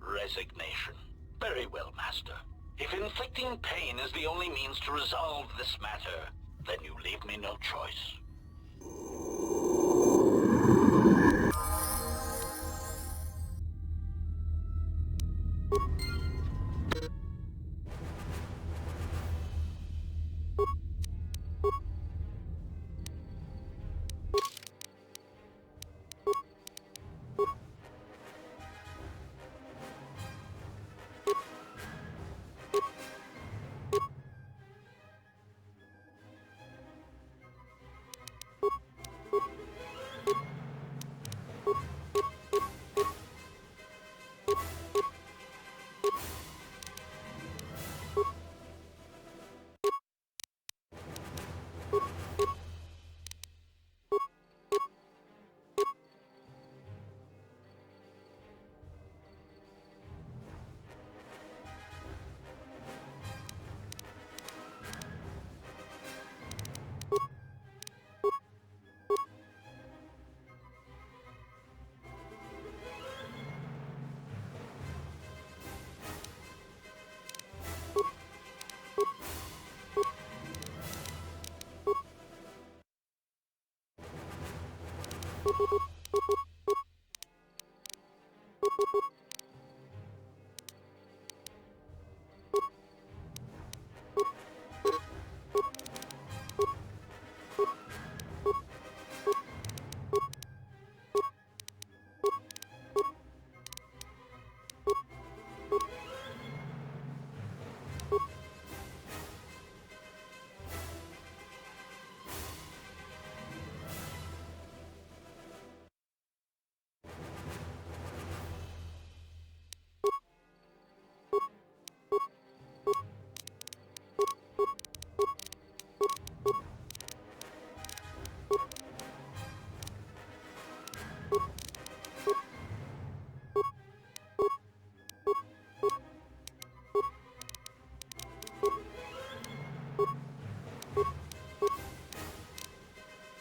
Resignation. Very well, Master. If inflicting pain is the only means to resolve this matter, then you leave me no choice.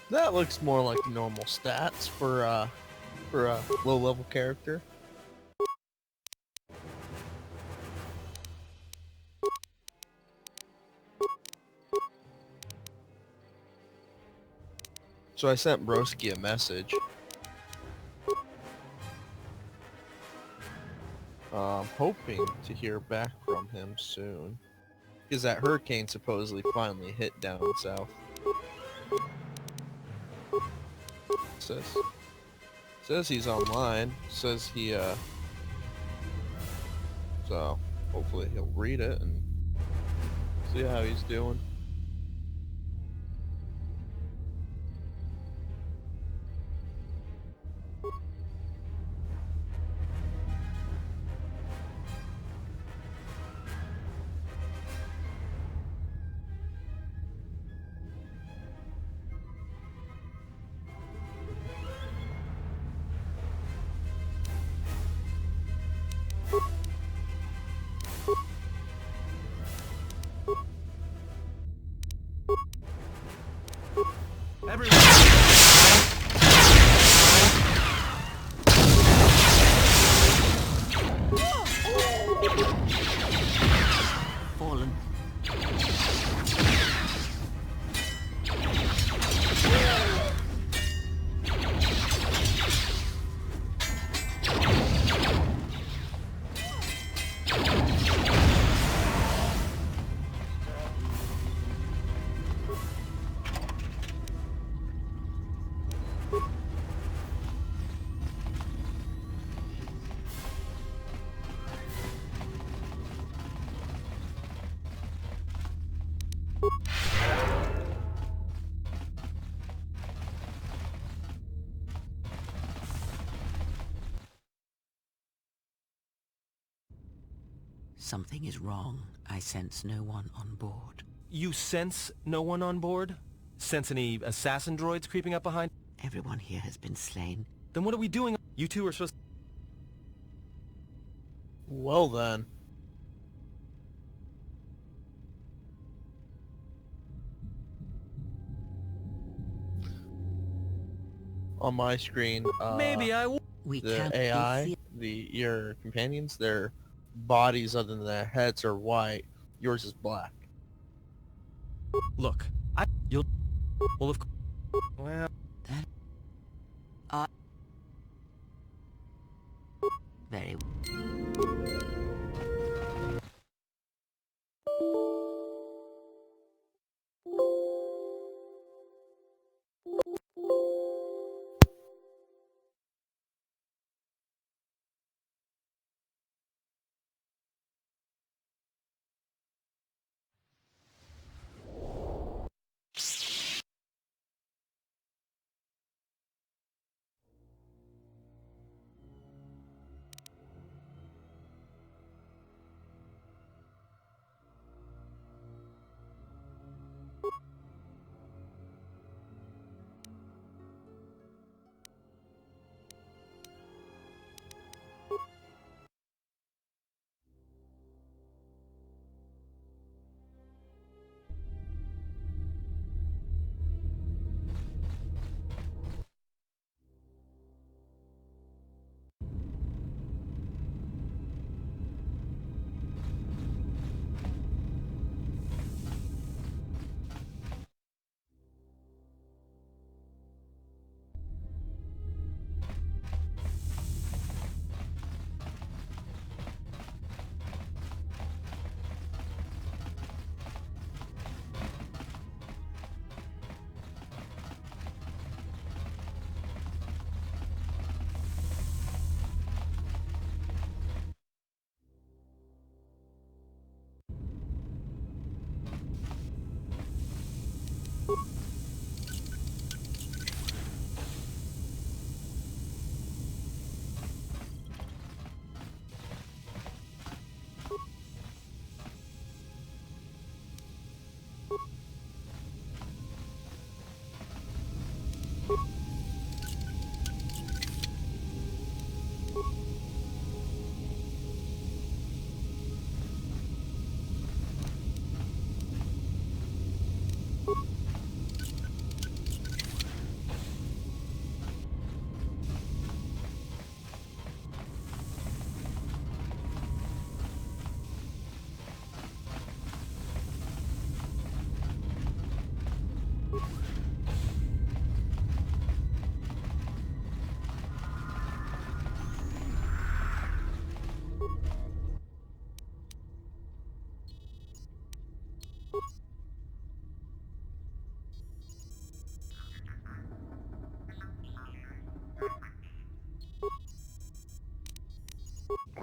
That looks more like normal stats for a low-level character. So I sent Broski a message. Hoping to hear back from him soon. Because that hurricane supposedly finally hit down south. Says he's online. Says he, so hopefully he'll read it and see how he's doing. Fallen. Something is wrong. I sense no one on board. You sense no one on board? Sense any assassin droids creeping up behind? Everyone here has been slain. Then what are we doing? You two are supposed... Well then. On my screen, Maybe I will. We the can't AI, your companions, their bodies other than their heads are white. Yours is black. Look, you'll... Well, of course... Well... Very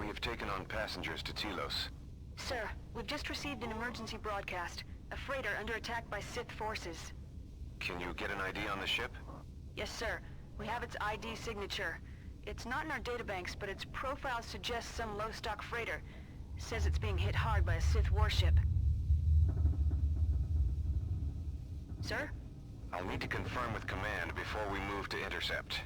We have taken on passengers to Telos. Sir, we've just received an emergency broadcast. A freighter under attack by Sith forces. Can you get an ID on the ship? Yes, sir. We have its ID signature. It's not in our databanks, but its profile suggests some low-stock freighter. Says it's being hit hard by a Sith warship. Sir? I'll need to confirm with command before we move to intercept.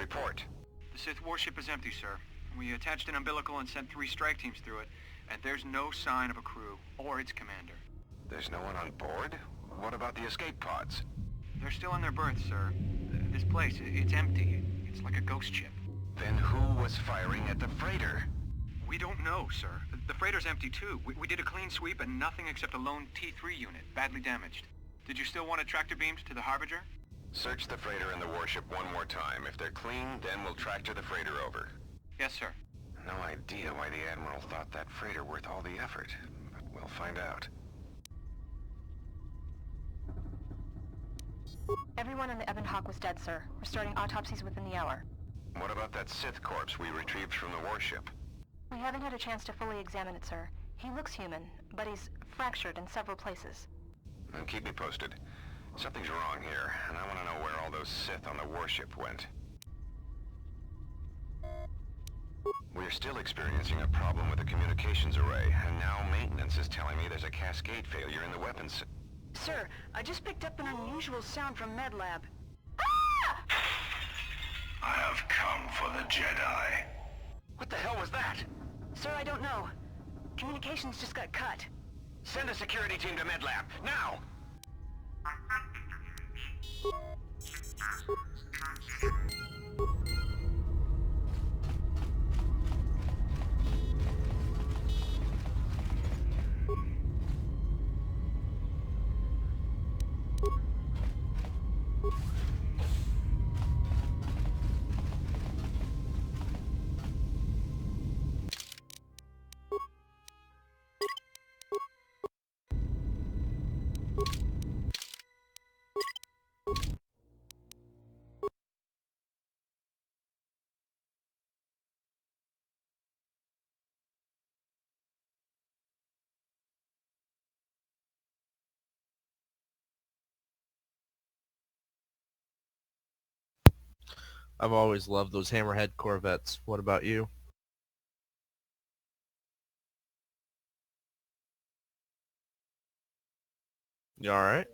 Report. The Sith warship is empty, sir. We attached an umbilical and sent 3 strike teams through it, and there's no sign of a crew or its commander. There's no one on board? What about the escape pods? They're still in their berths, sir. This place, it's empty. It's like a ghost ship. Then who was firing at the freighter? We don't know, sir. The freighter's empty too. We did a clean sweep and nothing except a lone T3 unit, badly damaged. Did you still want tractor beams to the Harbinger? Search the freighter and the warship one more time. If they're clean, then we'll tractor the freighter over. Yes, sir. No idea why the Admiral thought that freighter worth all the effort, but we'll find out. Everyone in the Ebon Hawk was dead, sir. We're starting autopsies within the hour. What about that Sith corpse we retrieved from the warship? We haven't had a chance to fully examine it, sir. He looks human, but he's fractured in several places. Then keep me posted. Something's wrong here, and I want to know where all those Sith on the warship went. We're still experiencing a problem with the communications array, and now maintenance is telling me there's a cascade failure in the weapons. Sir, I just picked up an unusual sound from MedLab. I have come for the Jedi. What the hell was that? Sir, I don't know. Communications just got cut. Send a security team to MedLab, now! I've always loved those Hammerhead Corvettes. What about you? You alright?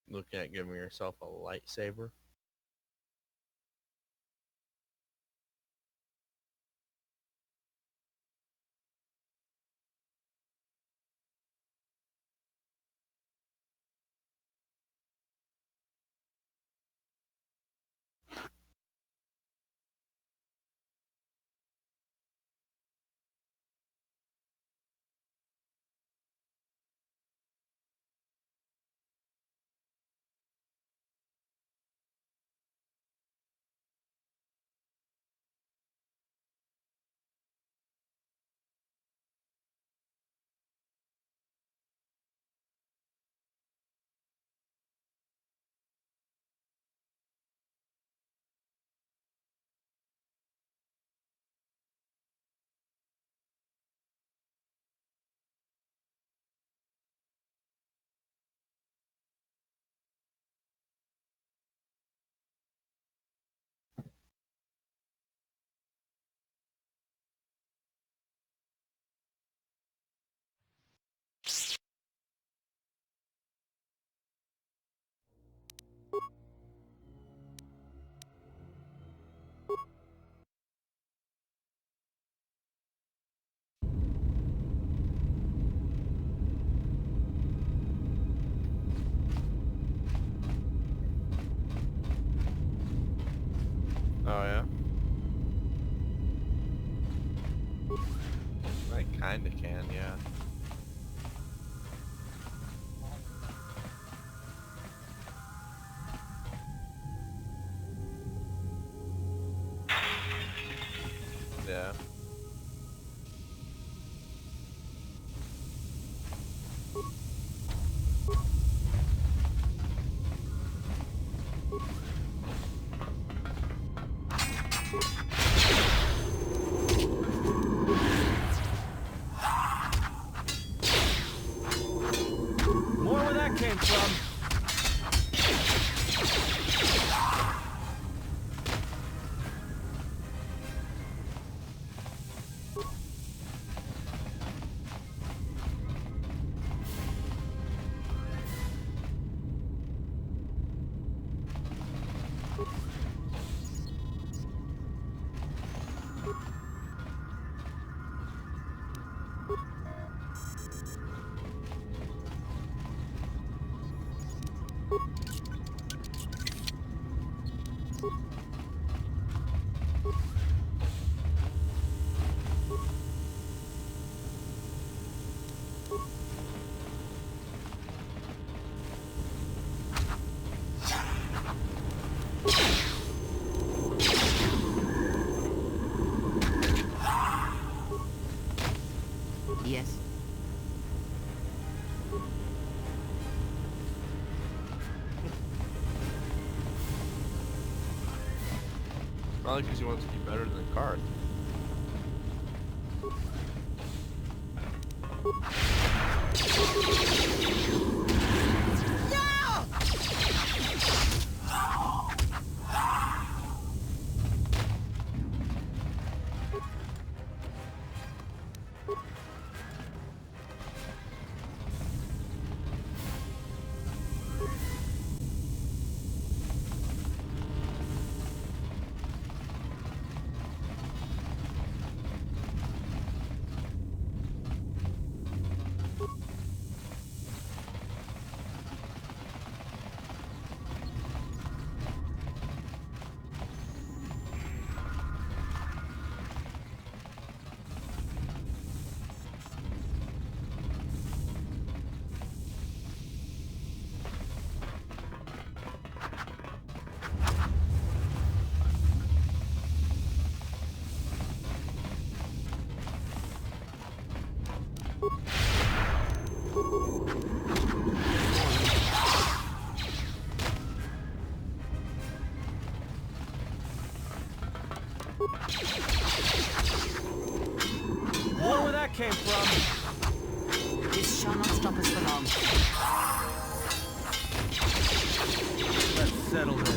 Looking at giving yourself a lightsaber. Oh yeah? I kinda can, yeah. Yeah. that came from. Yes. Probably because he wants to be better than Karth. Where that came from? This shall not stop us for long. Let's settle this.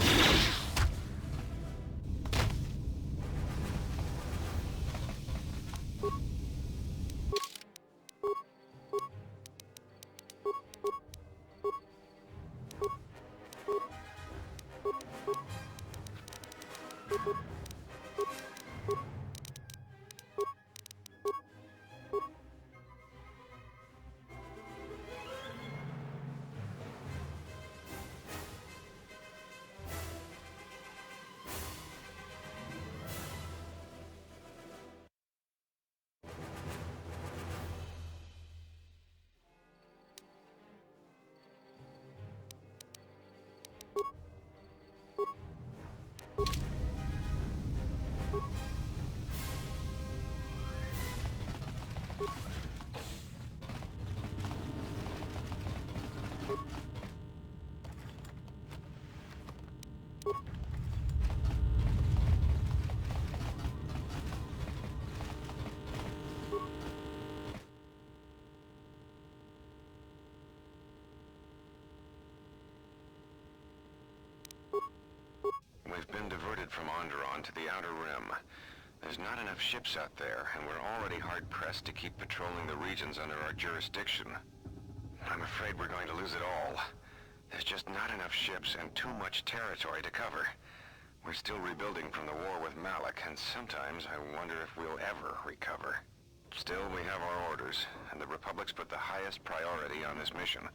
We've been diverted from Onderon to the Outer Rim. There's not enough ships out there, and we're already hard-pressed to keep patrolling the regions under our jurisdiction. I'm afraid we're going to lose it all. There's just not enough ships and too much territory to cover. We're still rebuilding from the war with Malik, and sometimes I wonder if we'll ever recover. Still, we have our orders, and the Republic's put the highest priority on this mission.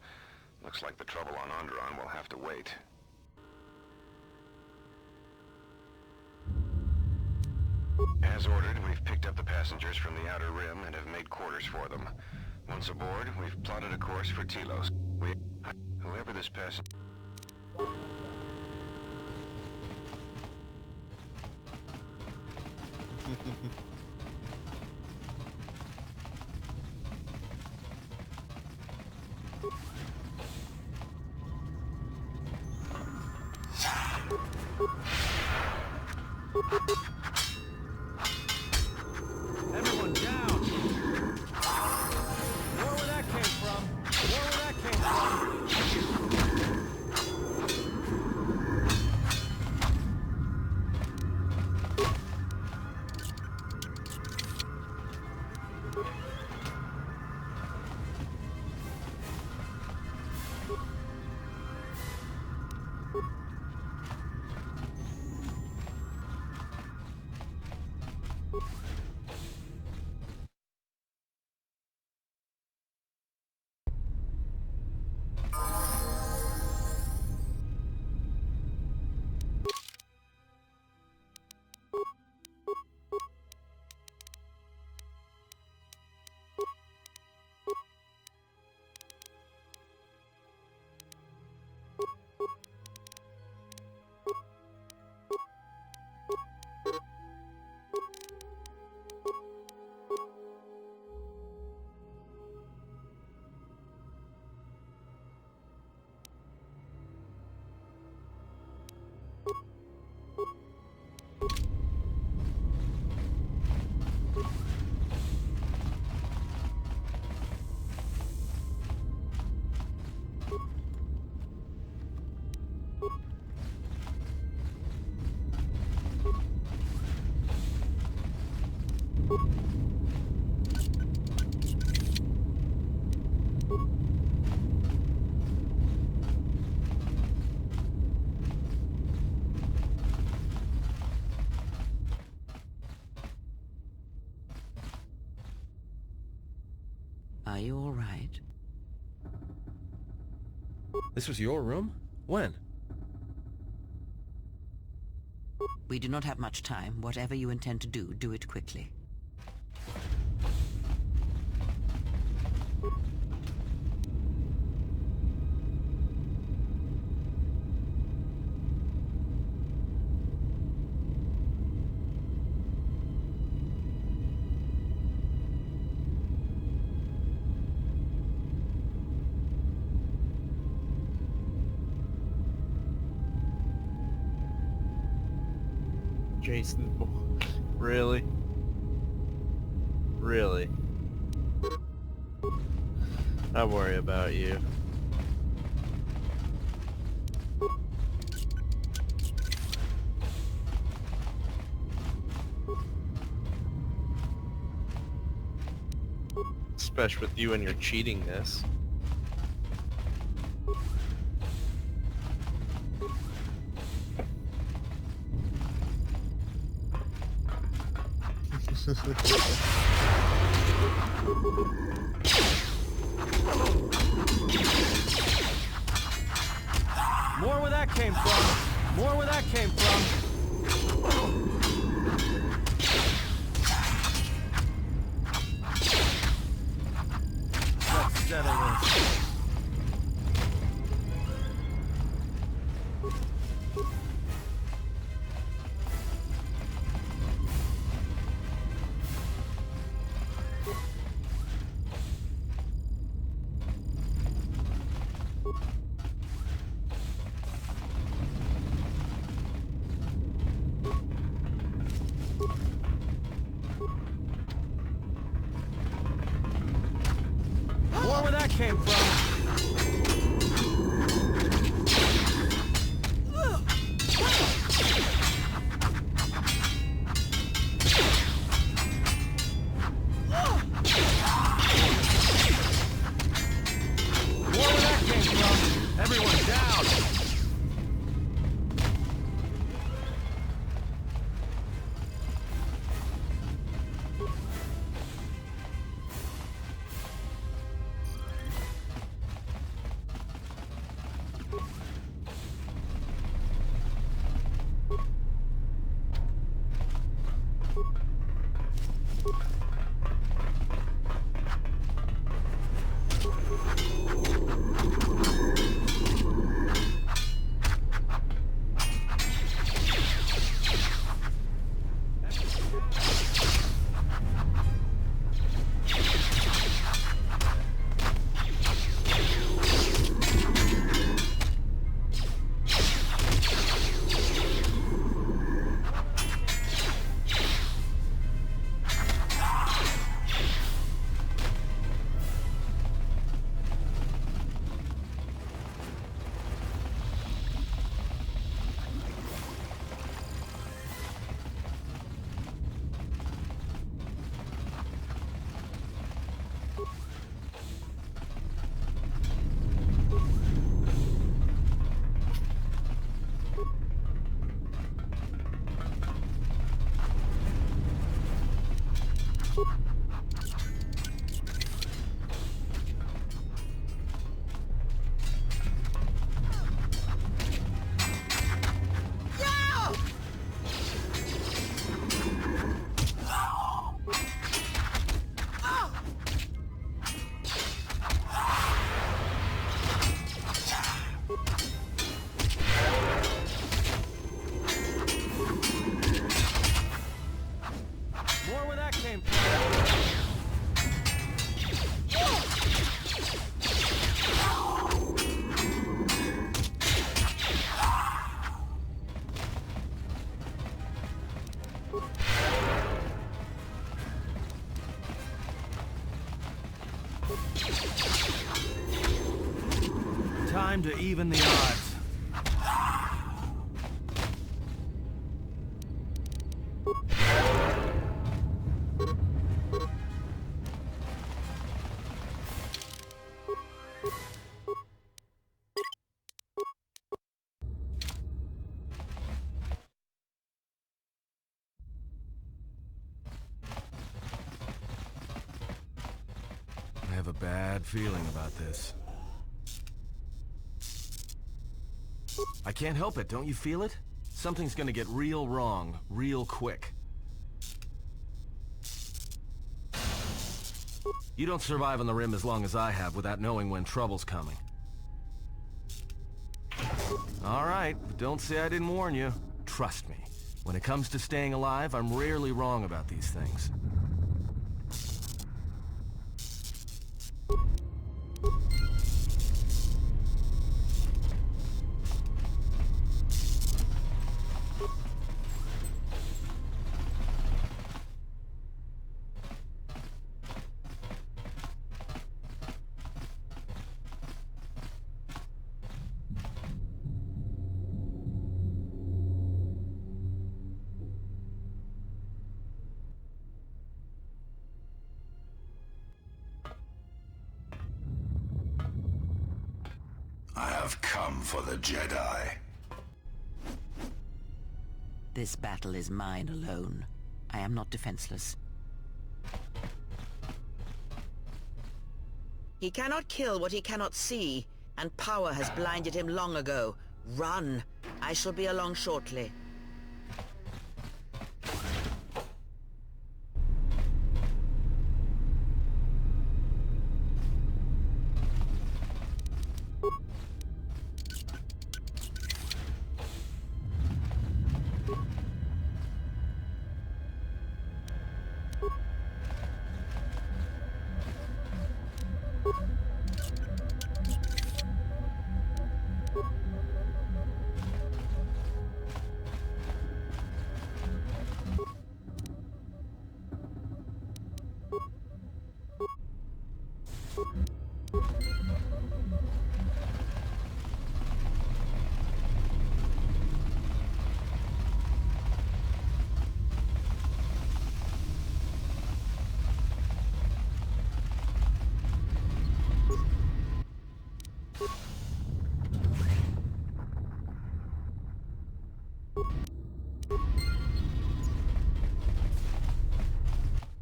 Looks like the trouble on Onderon will have to wait. As ordered, we've picked up the passengers from the Outer Rim and have made quarters for them. Once aboard, we've plotted a course for Telos. Whoever this passenger... Everyone down! More where that came from! More where that came from! Are you all right? This was your room? When? We do not have much time. Whatever you intend to do, do it quickly. Jason, really? Really? I worry about you. Especially with you and your cheatingness. More where that came from! More where that came from! Let's settle this. More where that came from! More where that came from! Everyone down! More where that came from! Time to even the odds. I have a bad bad feeling about this. I can't help it, don't you feel it? Something's gonna get real wrong, real quick. You don't survive on the rim as long as I have without knowing when trouble's coming. Alright, but don't say I didn't warn you. Trust me, when it comes to staying alive, I'm rarely wrong about these things. I have come for the Jedi. This battle is mine alone. I am not defenseless. He cannot kill what he cannot see, and power has blinded him long ago. Run! I shall be along shortly.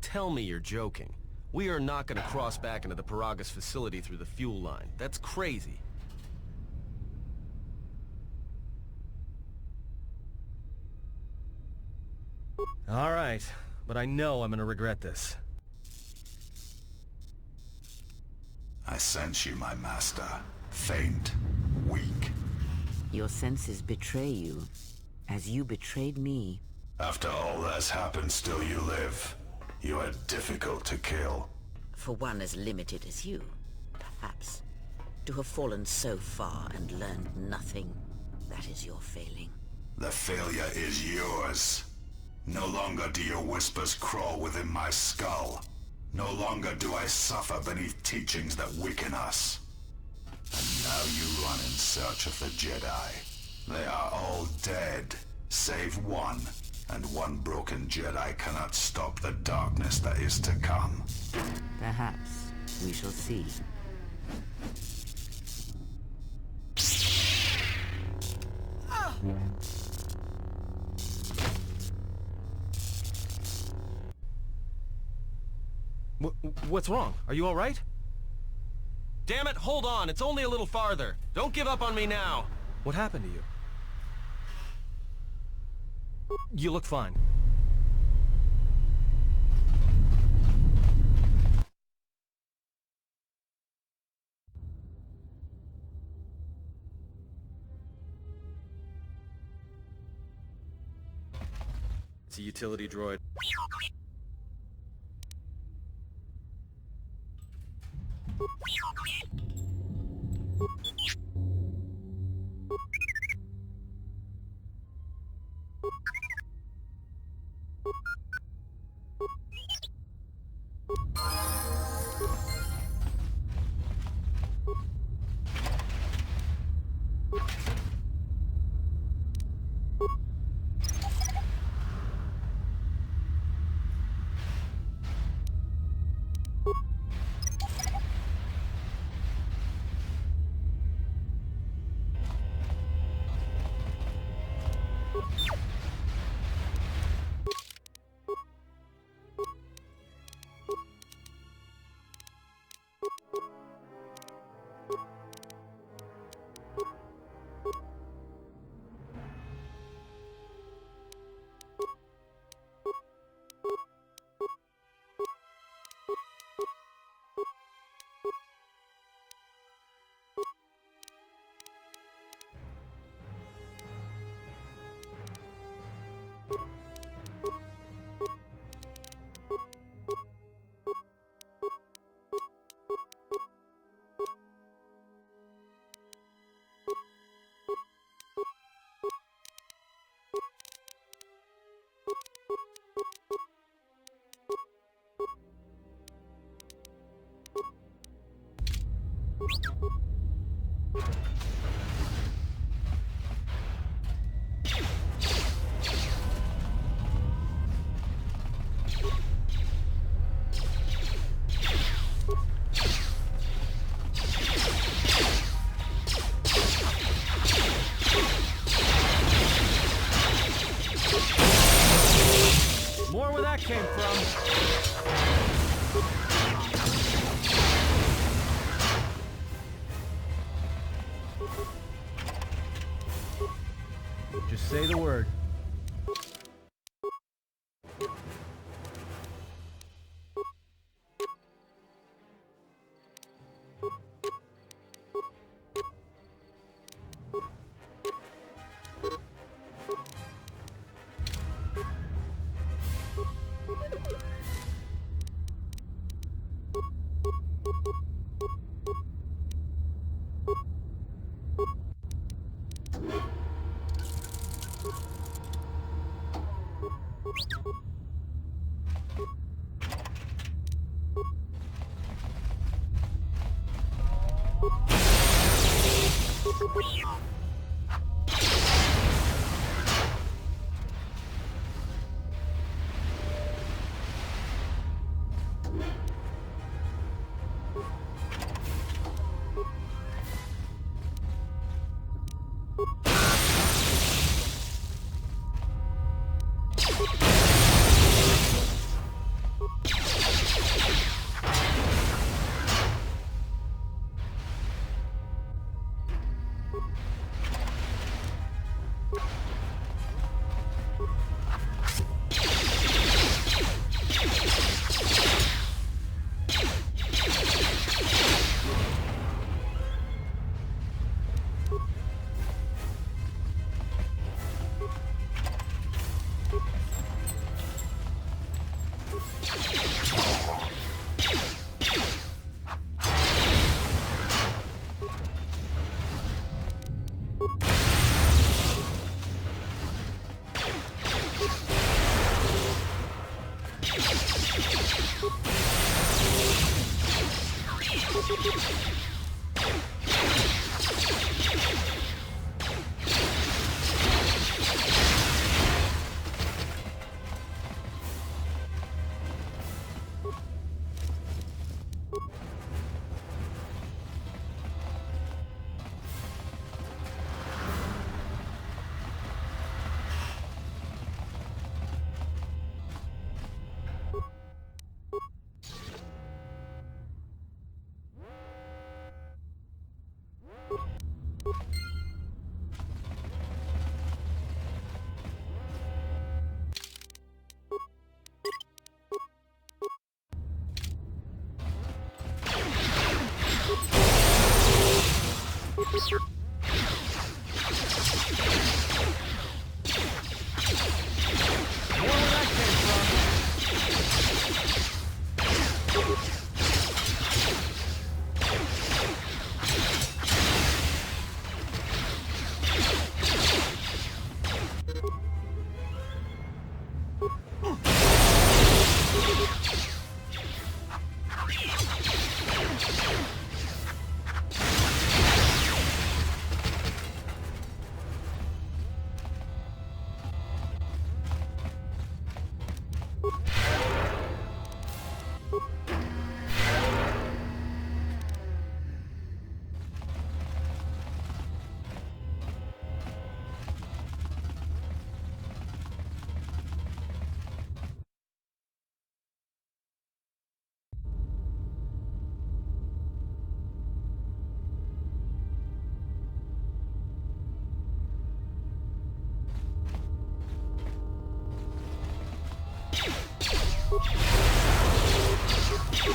Tell me you're joking. We are not gonna cross back into the Paragus facility through the fuel line. That's crazy. All right, but I know I'm gonna regret this. I sense you, my master. Faint, weak. Your senses betray you, as you betrayed me. After all that's happened, still you live. You are difficult to kill. For one as limited as you, perhaps. To have fallen so far and learned nothing, that is your failing. The failure is yours. No longer do your whispers crawl within my skull. No longer do I suffer beneath teachings that weaken us. And now you run in search of the Jedi. They are all dead, save one. And one broken Jedi cannot stop the darkness that is to come. Perhaps we shall see. What's wrong? Are you all right? Damn it, hold on. It's only a little farther. Don't give up on me now. What happened to you? You look fine. It's a utility droid. More where that came from. Just say the word.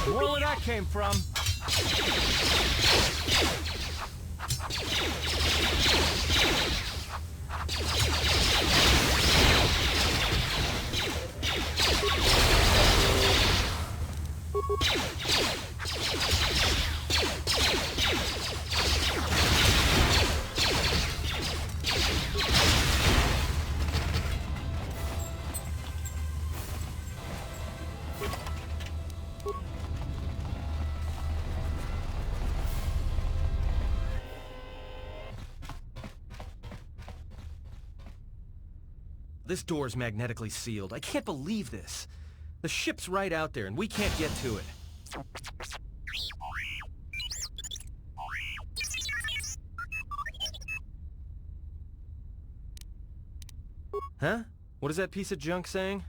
More where that came from. This door's magnetically sealed. I can't believe this. The ship's right out there, and we can't get to it. Huh? What is that piece of junk saying?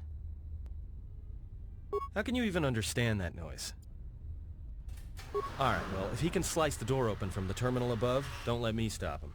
How can you even understand that noise? Alright, well, if he can slice the door open from the terminal above, don't let me stop him.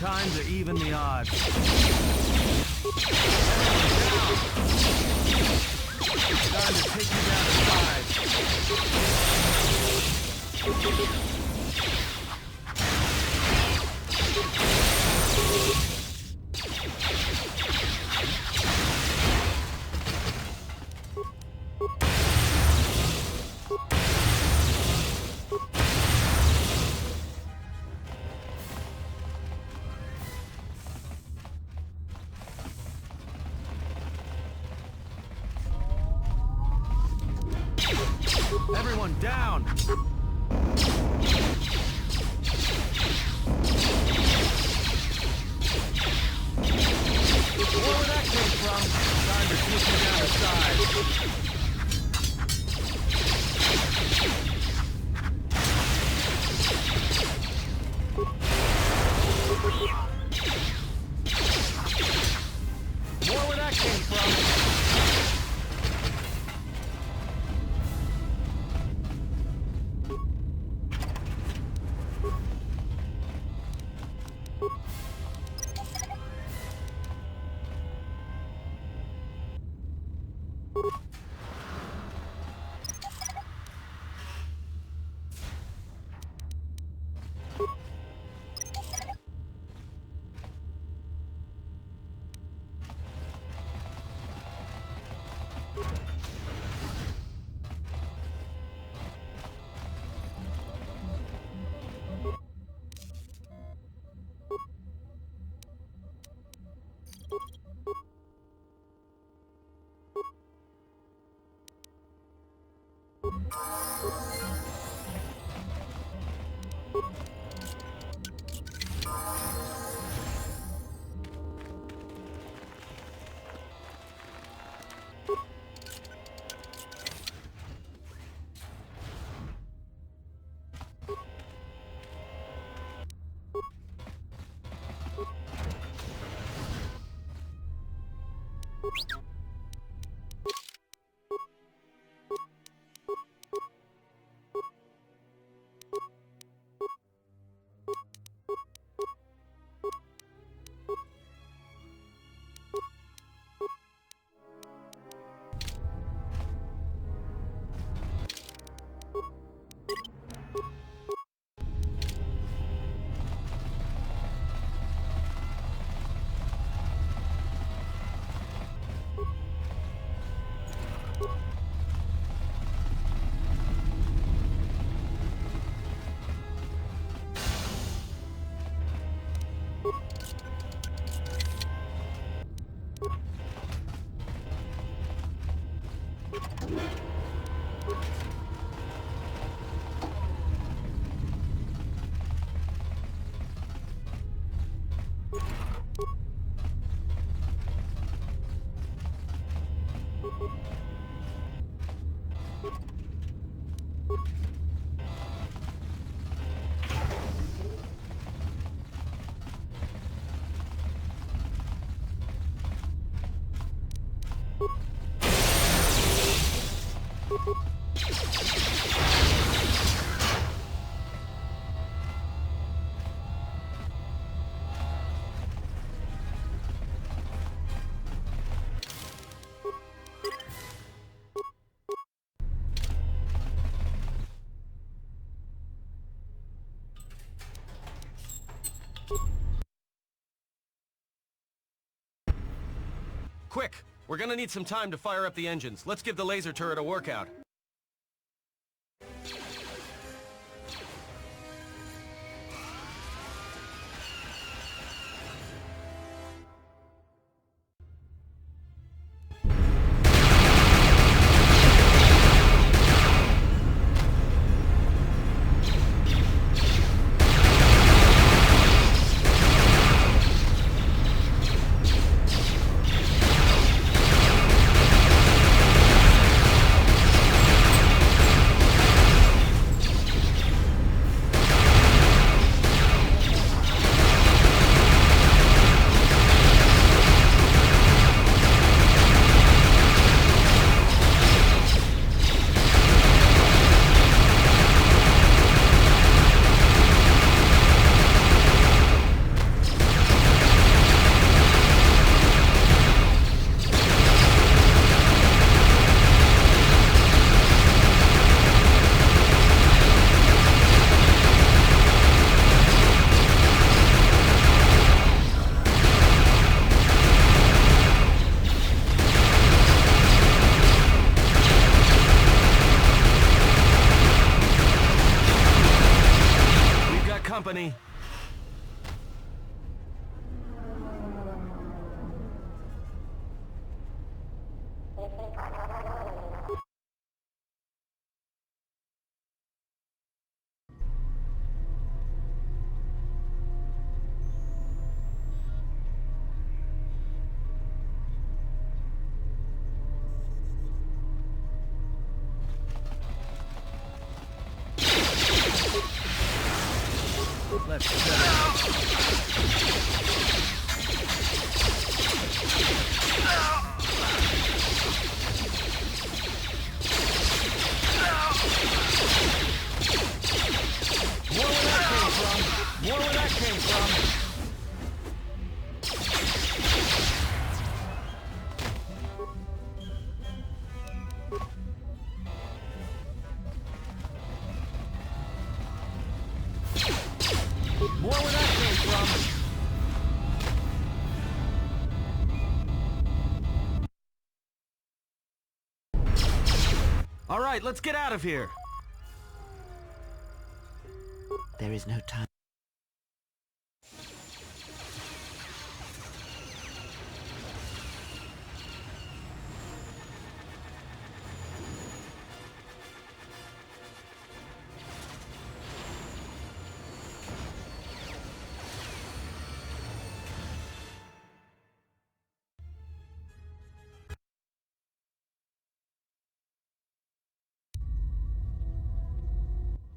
Time to even the odds. Time to take you down to size. Everyone down! Where that came from? Time to take you down to size. More where that came from. Quick! We're gonna need some time to fire up the engines. Let's give the laser turret a workout. Company. Let's go. More where that came from. More where that came from. All right, let's get out of here. There is no time.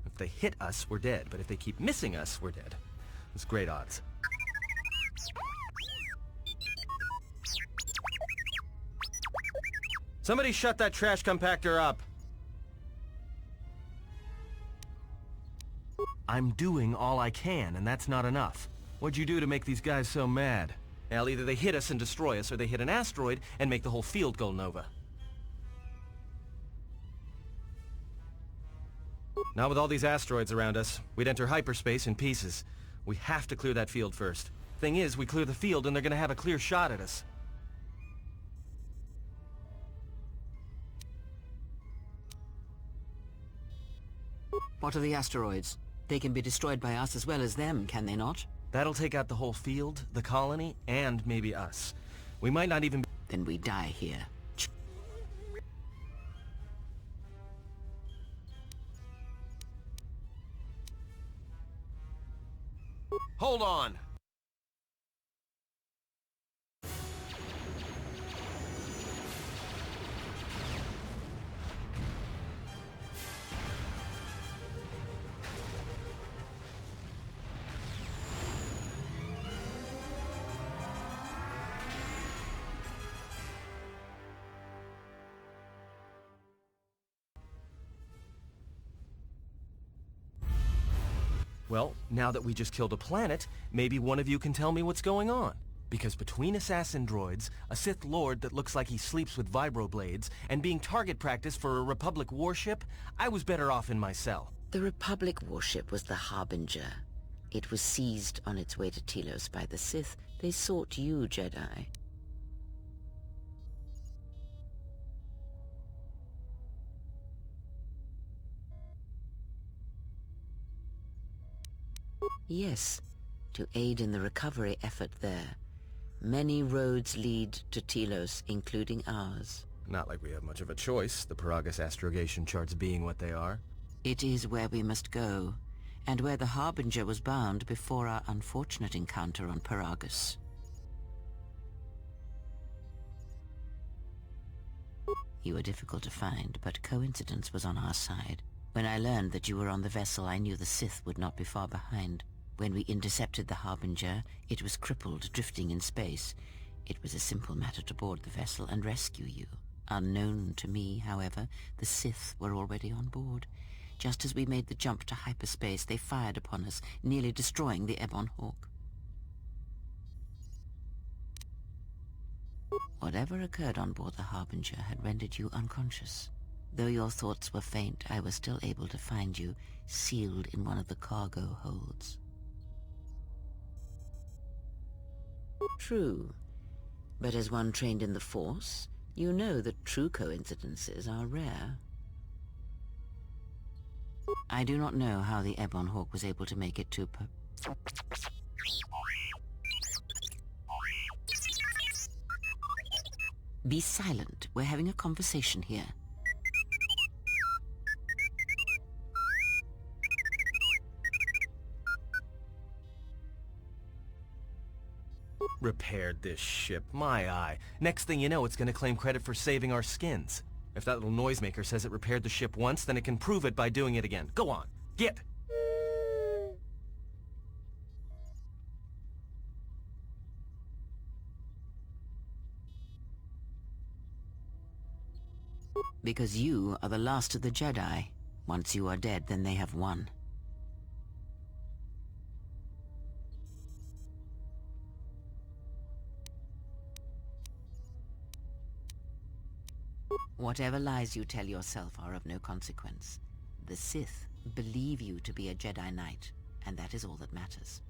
If they hit us, we're dead. But if they keep missing us, we're dead. It's great odds. Somebody shut that trash compactor up. I'm doing all I can, and that's not enough. What'd you do to make these guys so mad? Well, either they hit us and destroy us, or they hit an asteroid and make the whole field go nova. Not with all these asteroids around us. We'd enter hyperspace in pieces. We have to clear that field first. Thing is, we clear the field and they're gonna have a clear shot at us. What are the asteroids? They can be destroyed by us as well as them, can they not? That'll take out the whole field, the colony, and maybe us. We might not even... Then we die here. Hold on! Well, now that we just killed a planet, maybe one of you can tell me what's going on. Because between assassin droids, a Sith Lord that looks like he sleeps with vibroblades, and being target practice for a Republic warship, I was better off in my cell. The Republic warship was the Harbinger. It was seized on its way to Telos by the Sith. They sought you, Jedi. Yes, to aid in the recovery effort there. Many roads lead to Telos, including ours. Not like we have much of a choice, the Peragus astrogation charts being what they are. It is where we must go, and where the Harbinger was bound before our unfortunate encounter on Peragus. You were difficult to find, but coincidence was on our side. When I learned that you were on the vessel, I knew the Sith would not be far behind. When we intercepted the Harbinger, it was crippled, drifting in space. It was a simple matter to board the vessel and rescue you. Unknown to me, however, the Sith were already on board. Just as we made the jump to hyperspace, they fired upon us, nearly destroying the Ebon Hawk. Whatever occurred on board the Harbinger had rendered you unconscious. Though your thoughts were faint, I was still able to find you, sealed in one of the cargo holds. True. But as one trained in the Force, you know that true coincidences are rare. I do not know how the Ebon Hawk was able to make it to Be silent. We're having a conversation here. Repaired this ship, my eye. Next thing you know, it's gonna claim credit for saving our skins. If that little noisemaker says it repaired the ship once, then it can prove it by doing it again. Go on, get! Because you are the last of the Jedi. Once you are dead, then they have won. Whatever lies you tell yourself are of no consequence. The Sith believe you to be a Jedi Knight, and that is all that matters.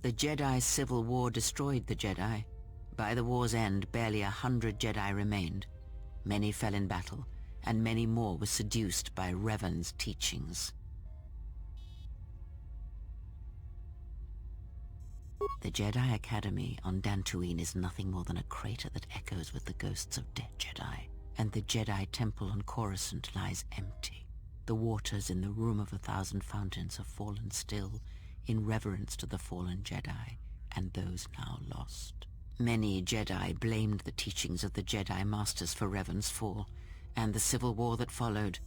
The Jedi's civil war destroyed the Jedi. By the war's end, barely 100 Jedi remained. Many fell in battle, and many more were seduced by Revan's teachings. The Jedi Academy on Dantooine is nothing more than a crater that echoes with the ghosts of dead Jedi. And the Jedi Temple on Coruscant lies empty. The waters in the Room of 1,000 Fountains have fallen still, in reverence to the fallen Jedi, and those now lost. Many Jedi blamed the teachings of the Jedi Masters for Revan's fall, and the civil war that followed.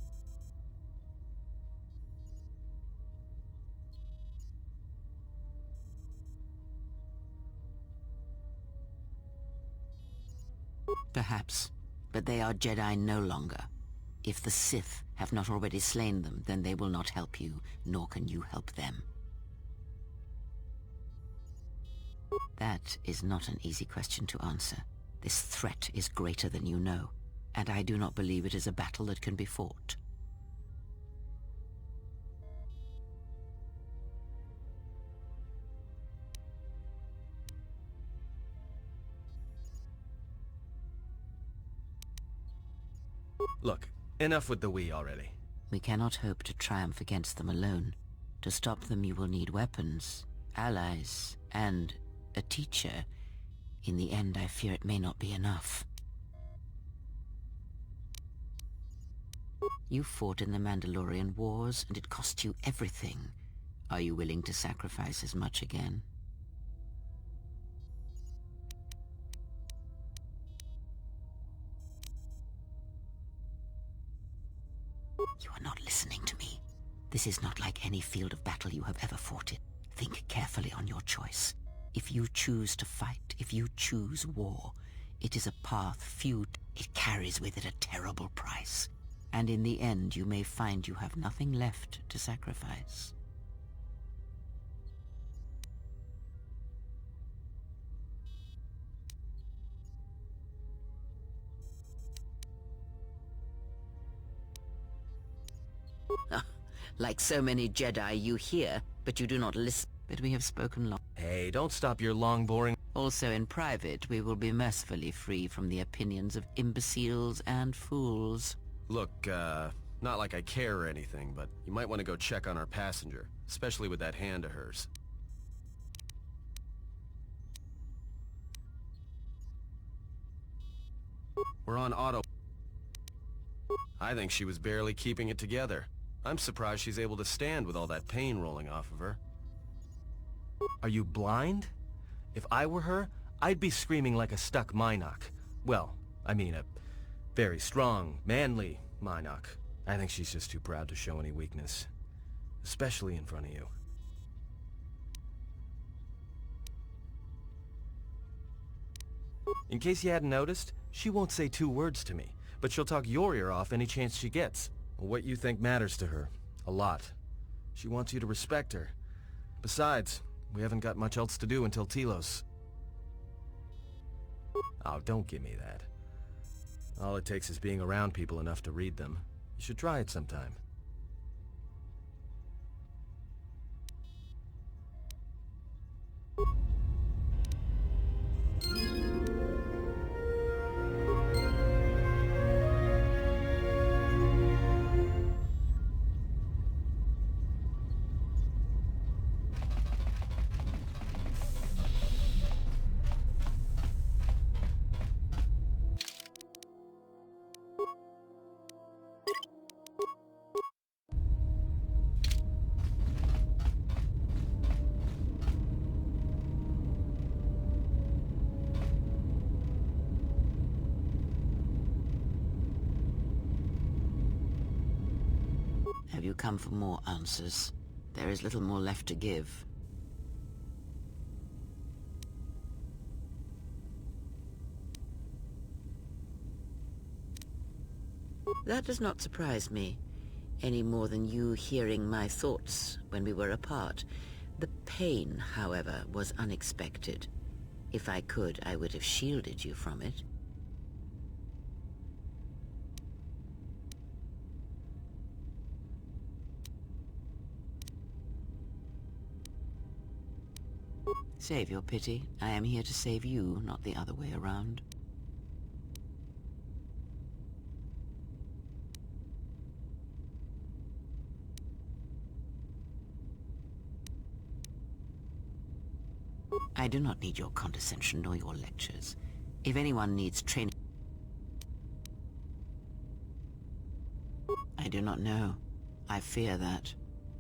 Perhaps, but they are Jedi no longer. If the Sith have not already slain them, then they will not help you, nor can you help them. That is not an easy question to answer. This threat is greater than you know, and I do not believe it is a battle that can be fought. Look, enough with the we already. We cannot hope to triumph against them alone. To stop them you will need weapons, allies, and a teacher. In the end, I fear it may not be enough. You fought in the Mandalorian Wars, and it cost you everything. Are you willing to sacrifice as much again? You are not listening to me. This is not like any field of battle you have ever fought in. Think carefully on your choice. If you choose to fight, if you choose war, it is a path few... It carries with it a terrible price. And in the end, you may find you have nothing left to sacrifice. Like so many Jedi, you hear, but you do not listen. But we have spoken long. Hey, don't stop your long, boring... Also in private, we will be mercifully free from the opinions of imbeciles and fools. Look, not like I care or anything, but you might want to go check on our passenger, especially with that hand of hers. We're on auto... I think she was barely keeping it together. I'm surprised she's able to stand with all that pain rolling off of her. Are you blind? If I were her, I'd be screaming like a stuck Minoc. Well, I mean a very strong, manly Minoc. I think she's just too proud to show any weakness. Especially in front of you. In case you hadn't noticed, she won't say 2 words to me, but she'll talk your ear off any chance she gets. What you think matters to her. A lot. She wants you to respect her. Besides, we haven't got much else to do until Telos. Oh, don't give me that. All it takes is being around people enough to read them. You should try it sometime. Have you come for more answers? There is little more left to give. That does not surprise me, any more than you hearing my thoughts when we were apart. The pain, however, was unexpected. If I could, I would have shielded you from it. Save your pity. I am here to save you, not the other way around. I do not need your condescension nor your lectures. If anyone needs training... I do not know. I fear that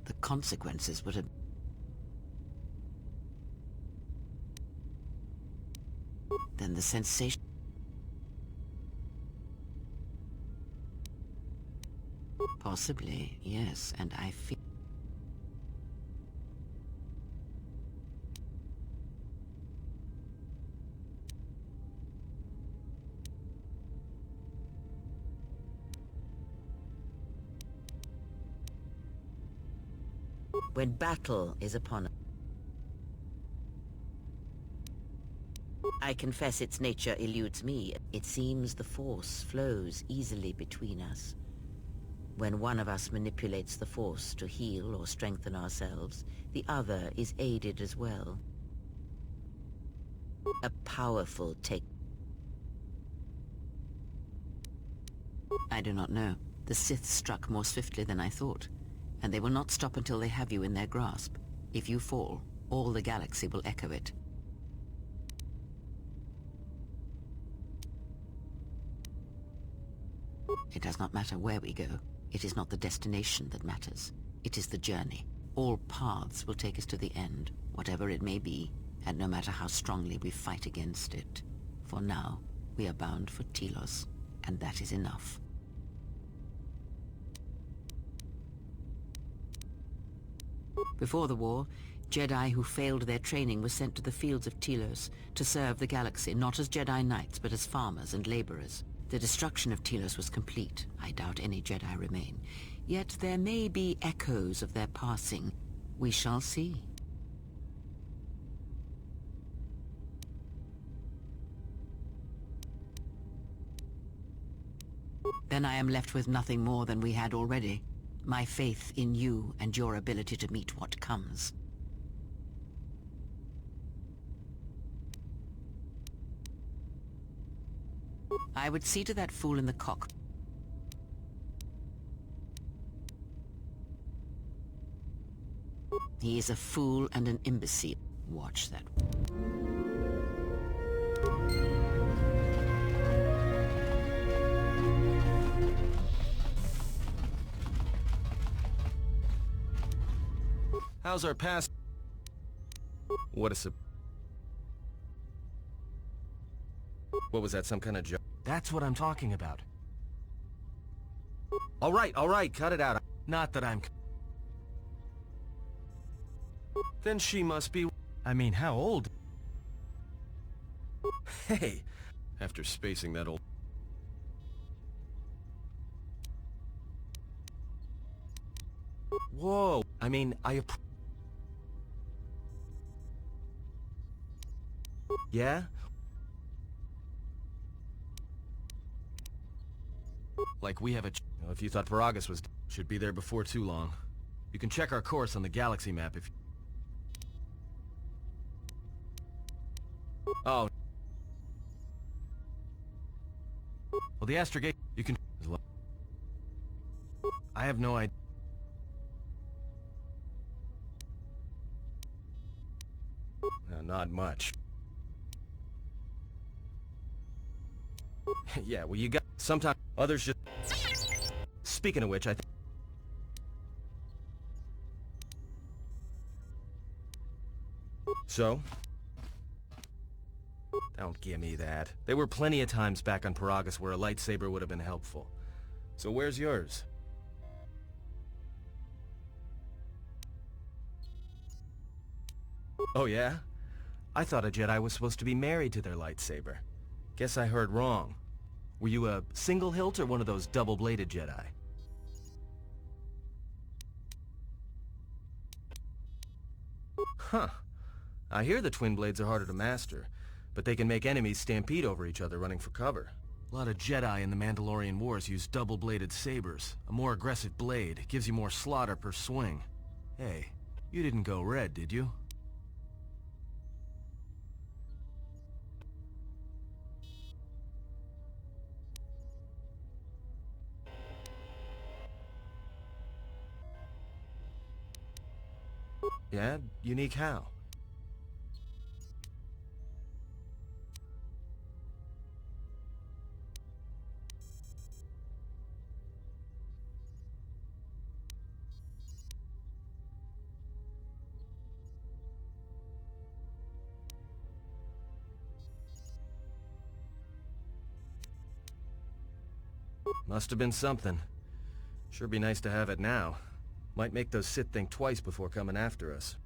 the consequences would have... Then the sensation... Possibly, yes, and I feel... When battle is upon us, I confess its nature eludes me. It seems the Force flows easily between us. When one of us manipulates the Force to heal or strengthen ourselves, the other is aided as well. A powerful take... I do not know. The Sith struck more swiftly than I thought, and they will not stop until they have you in their grasp. If you fall, all the galaxy will echo it. It does not matter where we go. It is not the destination that matters. It is the journey. All paths will take us to the end, whatever it may be, and no matter how strongly we fight against it. For now, we are bound for Telos, and that is enough. Before the war, Jedi who failed their training were sent to the fields of Telos to serve the galaxy, not as Jedi Knights, but as farmers and laborers. The destruction of Telos was complete. I doubt any Jedi remain. Yet there may be echoes of their passing. We shall see. Then I am left with nothing more than we had already. My faith in you and your ability to meet what comes. I would see to that fool in the cock. He is a fool and an imbecile. Watch that. How's our pass? What is it? What was that, some kind of joke? That's what I'm talking about. All right, cut it out. Not that I'm... Then she must be... I mean, how old? Hey! After spacing that old... Whoa! I mean, Yeah? Like we have a... if you thought Varagus was... should be there before too long. You can check our course on the galaxy map if... Oh. Well, the astrogate... you can... I have no idea. No, not much. Yeah, well, you got... sometimes others just... Speaking of which, I think... So? Don't give me that. There were plenty of times back on Paragus where a lightsaber would have been helpful. So where's yours? Oh yeah? I thought a Jedi was supposed to be married to their lightsaber. Guess I heard wrong. Were you a single hilt or one of those double-bladed Jedi? Huh. I hear the twin blades are harder to master, but they can make enemies stampede over each other running for cover. A lot of Jedi in the Mandalorian Wars use double-bladed sabers. A more aggressive blade gives you more slaughter per swing. Hey, you didn't go red, did you? Yeah? Unique how? Must have been something. Sure be nice to have it now. Might make those Sith think twice before coming after us.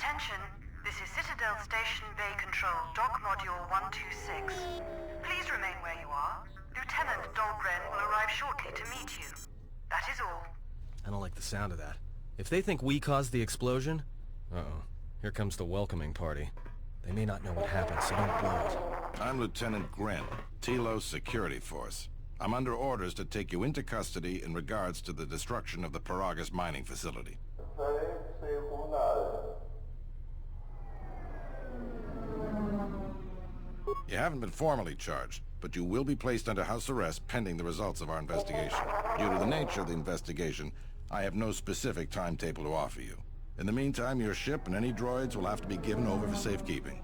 Attention, this is Citadel Station Bay Control, Dock Module 126. Please remain where you are. Lieutenant Dahlgren will arrive shortly to meet you. That is all. I don't like the sound of that. If they think we caused the explosion... Uh-oh. Here comes the welcoming party. They may not know what happened, so don't blow it. I'm Lieutenant Gren, Telos Security Force. I'm under orders to take you into custody in regards to the destruction of the Paragus mining facility. You haven't been formally charged, but you will be placed under house arrest pending the results of our investigation. Due to the nature of the investigation, I have no specific timetable to offer you. In the meantime, your ship and any droids will have to be given over for safekeeping.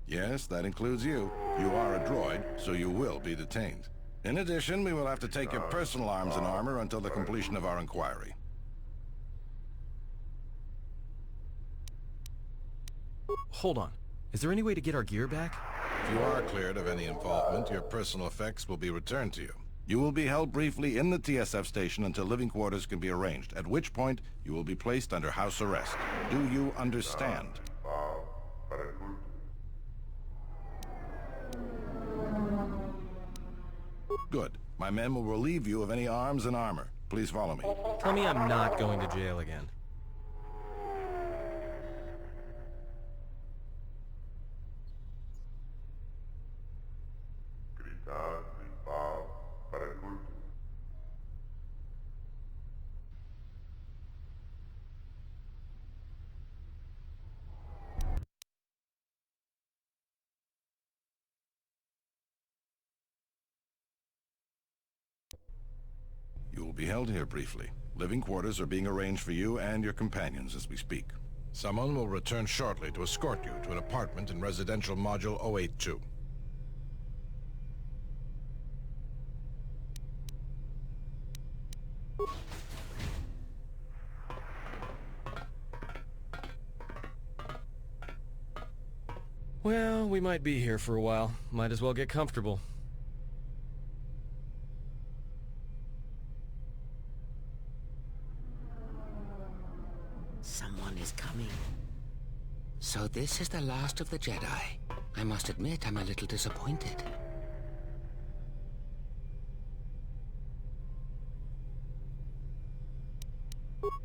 Yes, that includes you. You are a droid, so you will be detained. In addition, we will have to take your personal arms and armor until the completion of our inquiry. Hold on. Is there any way to get our gear back? If you are cleared of any involvement, your personal effects will be returned to you. You will be held briefly in the TSF station until living quarters can be arranged, at which point you will be placed under house arrest. Do you understand? Good. My men will relieve you of any arms and armor. Please follow me. Tell me I'm not going to jail again. You will be held here briefly. Living quarters are being arranged for you and your companions as we speak. Someone will return shortly to escort you to an apartment in Residential Module 082. Well, we might be here for a while. Might as well get comfortable. Someone is coming. So this is the last of the Jedi. I must admit, I'm a little disappointed.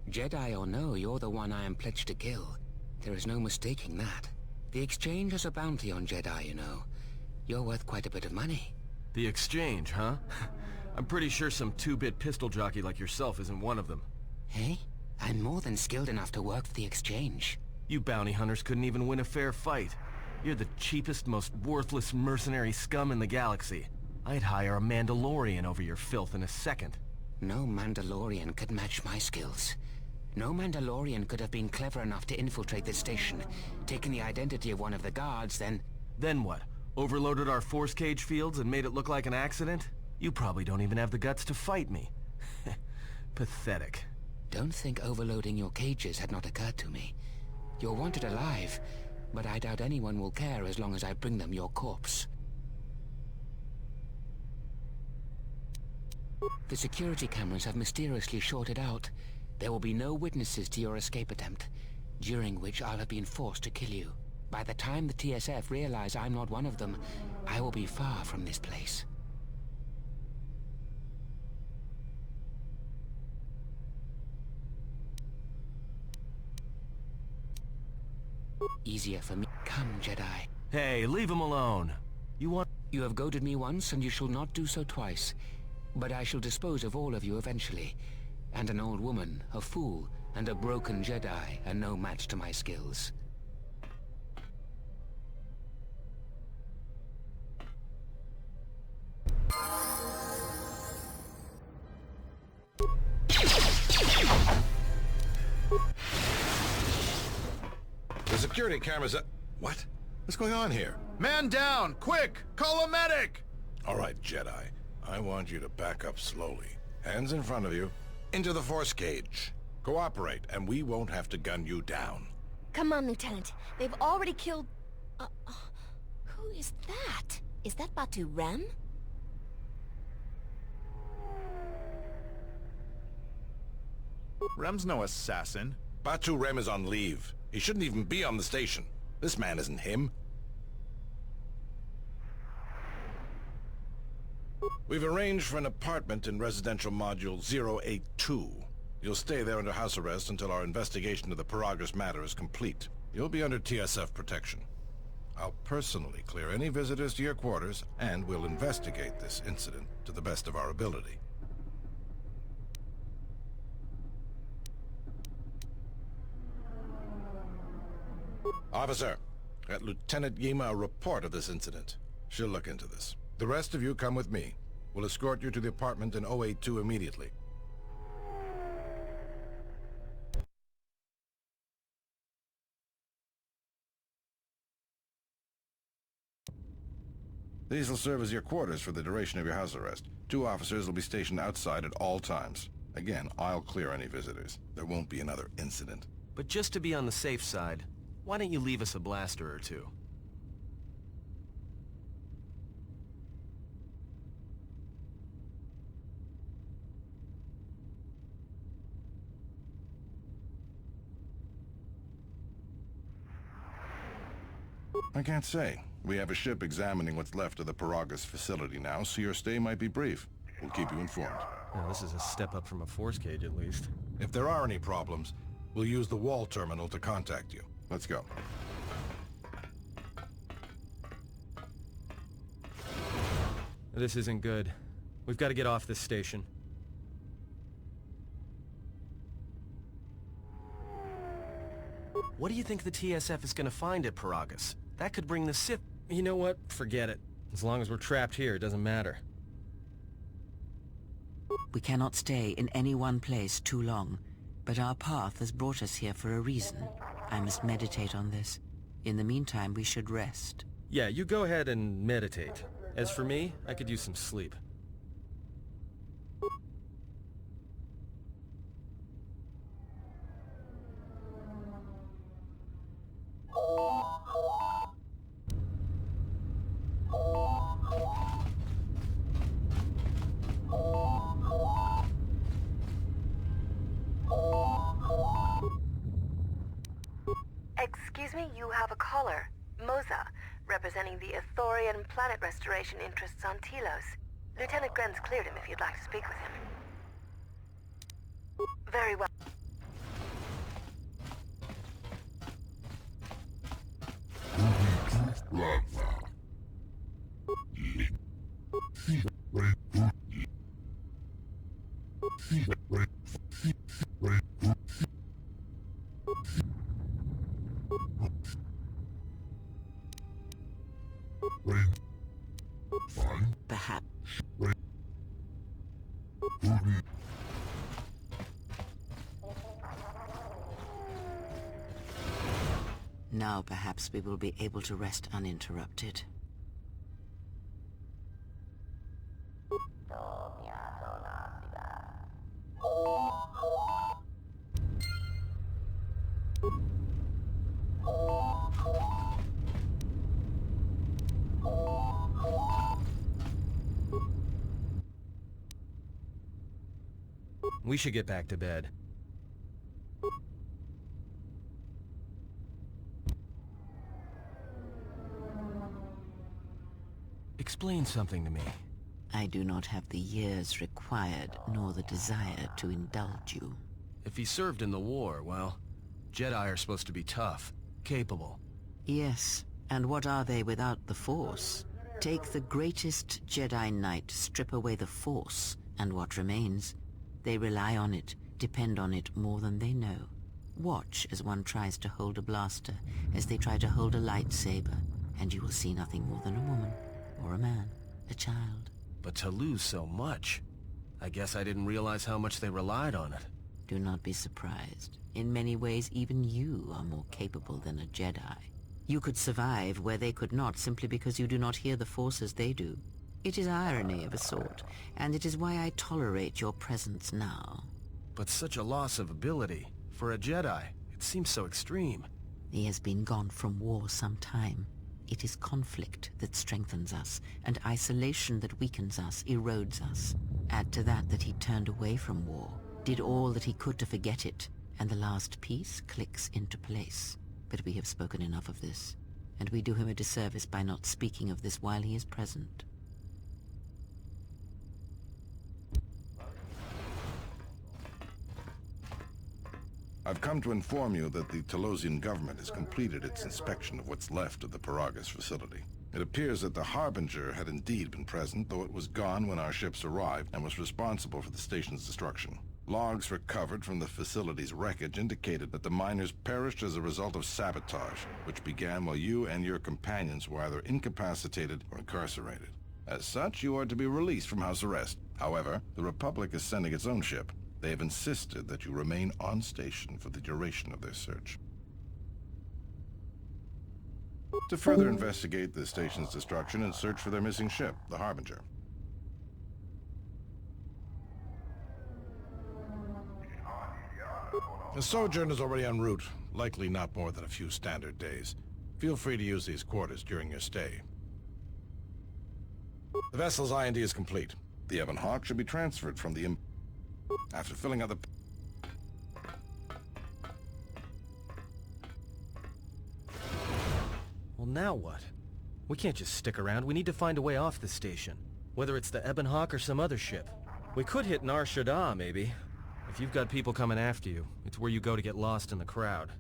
Jedi or no, you're the one I am pledged to kill. There is no mistaking that. The Exchange has a bounty on Jedi, you know. You're worth quite a bit of money. The Exchange, huh? I'm pretty sure some two-bit pistol jockey like yourself isn't one of them. Hey? I'm more than skilled enough to work for the Exchange. You bounty hunters couldn't even win a fair fight. You're the cheapest, most worthless mercenary scum in the galaxy. I'd hire a Mandalorian over your filth in a second. No Mandalorian could match my skills. No Mandalorian could have been clever enough to infiltrate this station, taken the identity of one of the guards, then... Then what? Overloaded our force cage fields and made it look like an accident? You probably don't even have the guts to fight me. Pathetic. Don't think overloading your cages had not occurred to me. You're wanted alive, but I doubt anyone will care as long as I bring them your corpse. The security cameras have mysteriously shorted out. There will be no witnesses to your escape attempt, during which I'll have been forced to kill you. By the time the TSF realize I'm not one of them, I will be far from this place. Easier for me. Come, Jedi. Hey, leave him alone. You have goaded me once, and you shall not do so twice. But I shall dispose of all of you eventually. And an old woman, a fool, and a broken Jedi are no match to my skills. The security cameras... What? What's going on here? Man down! Quick! Call a medic! All right, Jedi. I want you to back up slowly. Hands in front of you. Into the force cage. Cooperate, and we won't have to gun you down. Come on, Lieutenant. They've already killed... who is that? Is that Batu Rem? Rem's no assassin. Batu Rem is on leave. He shouldn't even be on the station. This man isn't him. We've arranged for an apartment in residential module 082. You'll stay there under house arrest until our investigation of the Paragus matter is complete. You'll be under TSF protection. I'll personally clear any visitors to your quarters, and we'll investigate this incident to the best of our ability. Officer, get Lieutenant Yima a report of this incident. She'll look into this. The rest of you come with me. We'll escort you to the apartment in 082 immediately. These will serve as your quarters for the duration of your house arrest. 2 officers will be stationed outside at all times. Again, I'll clear any visitors. There won't be another incident. But just to be on the safe side, why don't you leave us a blaster or 2? I can't say. We have a ship examining what's left of the Paragus facility now, so your stay might be brief. We'll keep you informed. Well, this is a step up from a force cage, at least. If there are any problems, we'll use the wall terminal to contact you. Let's go. This isn't good. We've got to get off this station. What do you think the TSF is going to find at Paragus? That could bring the Sith... You know what? Forget it. As long as we're trapped here, it doesn't matter. We cannot stay in any one place too long, but our path has brought us here for a reason. I must meditate on this. In the meantime, we should rest. Yeah, you go ahead and meditate. As for me, I could use some sleep. Excuse me, you have a caller. Moza, representing the Ithorian planet restoration interests on Telos. Lieutenant Gren's cleared him if you'd like to speak with him. Very well. Perhaps. Now perhaps we will be able to rest uninterrupted. We should get back to bed. Explain something to me. I do not have the years required, nor the desire to indulge you. If he served in the war, well, Jedi are supposed to be tough, capable. Yes, and what are they without the Force? Take the greatest Jedi Knight, strip away the Force, and what remains? They rely on it, depend on it more than they know. Watch as one tries to hold a blaster, as they try to hold a lightsaber, and you will see nothing more than a woman, or a man, a child. But to lose so much, I guess I didn't realize how much they relied on it. Do not be surprised. In many ways, even you are more capable than a Jedi. You could survive where they could not simply because you do not hear the Force as they do. It is irony of a sort, and it is why I tolerate your presence now. But such a loss of ability, for a Jedi, it seems so extreme. He has been gone from war some time. It is conflict that strengthens us, and isolation that weakens us, erodes us. Add to that he turned away from war. did all that he could to forget it, and the last piece clicks into place. But we have spoken enough of this, and we do him a disservice by not speaking of this while he is present. I've come to inform you that the Telosian government has completed its inspection of what's left of the Paragus facility. It appears that the Harbinger had indeed been present, though it was gone when our ships arrived and was responsible for the station's destruction. Logs recovered from the facility's wreckage indicated that the miners perished as a result of sabotage, which began while you and your companions were either incapacitated or incarcerated. As such, you are to be released from house arrest. However, the Republic is sending its own ship. They have insisted that you remain on station for the duration of their search. To further investigate the station's destruction and search for their missing ship, the Harbinger. The Sojourn is already en route, likely not more than a few standard days. Feel free to use these quarters during your stay. The vessel's I&D is complete. The Ebon Hawk should be transferred from the... After filling out the... Well, now what? We can't just stick around. We need to find a way off the station. Whether it's the Ebon Hawk or some other ship. We could hit Nar Shaddaa, maybe. If you've got people coming after you, it's where you go to get lost in the crowd.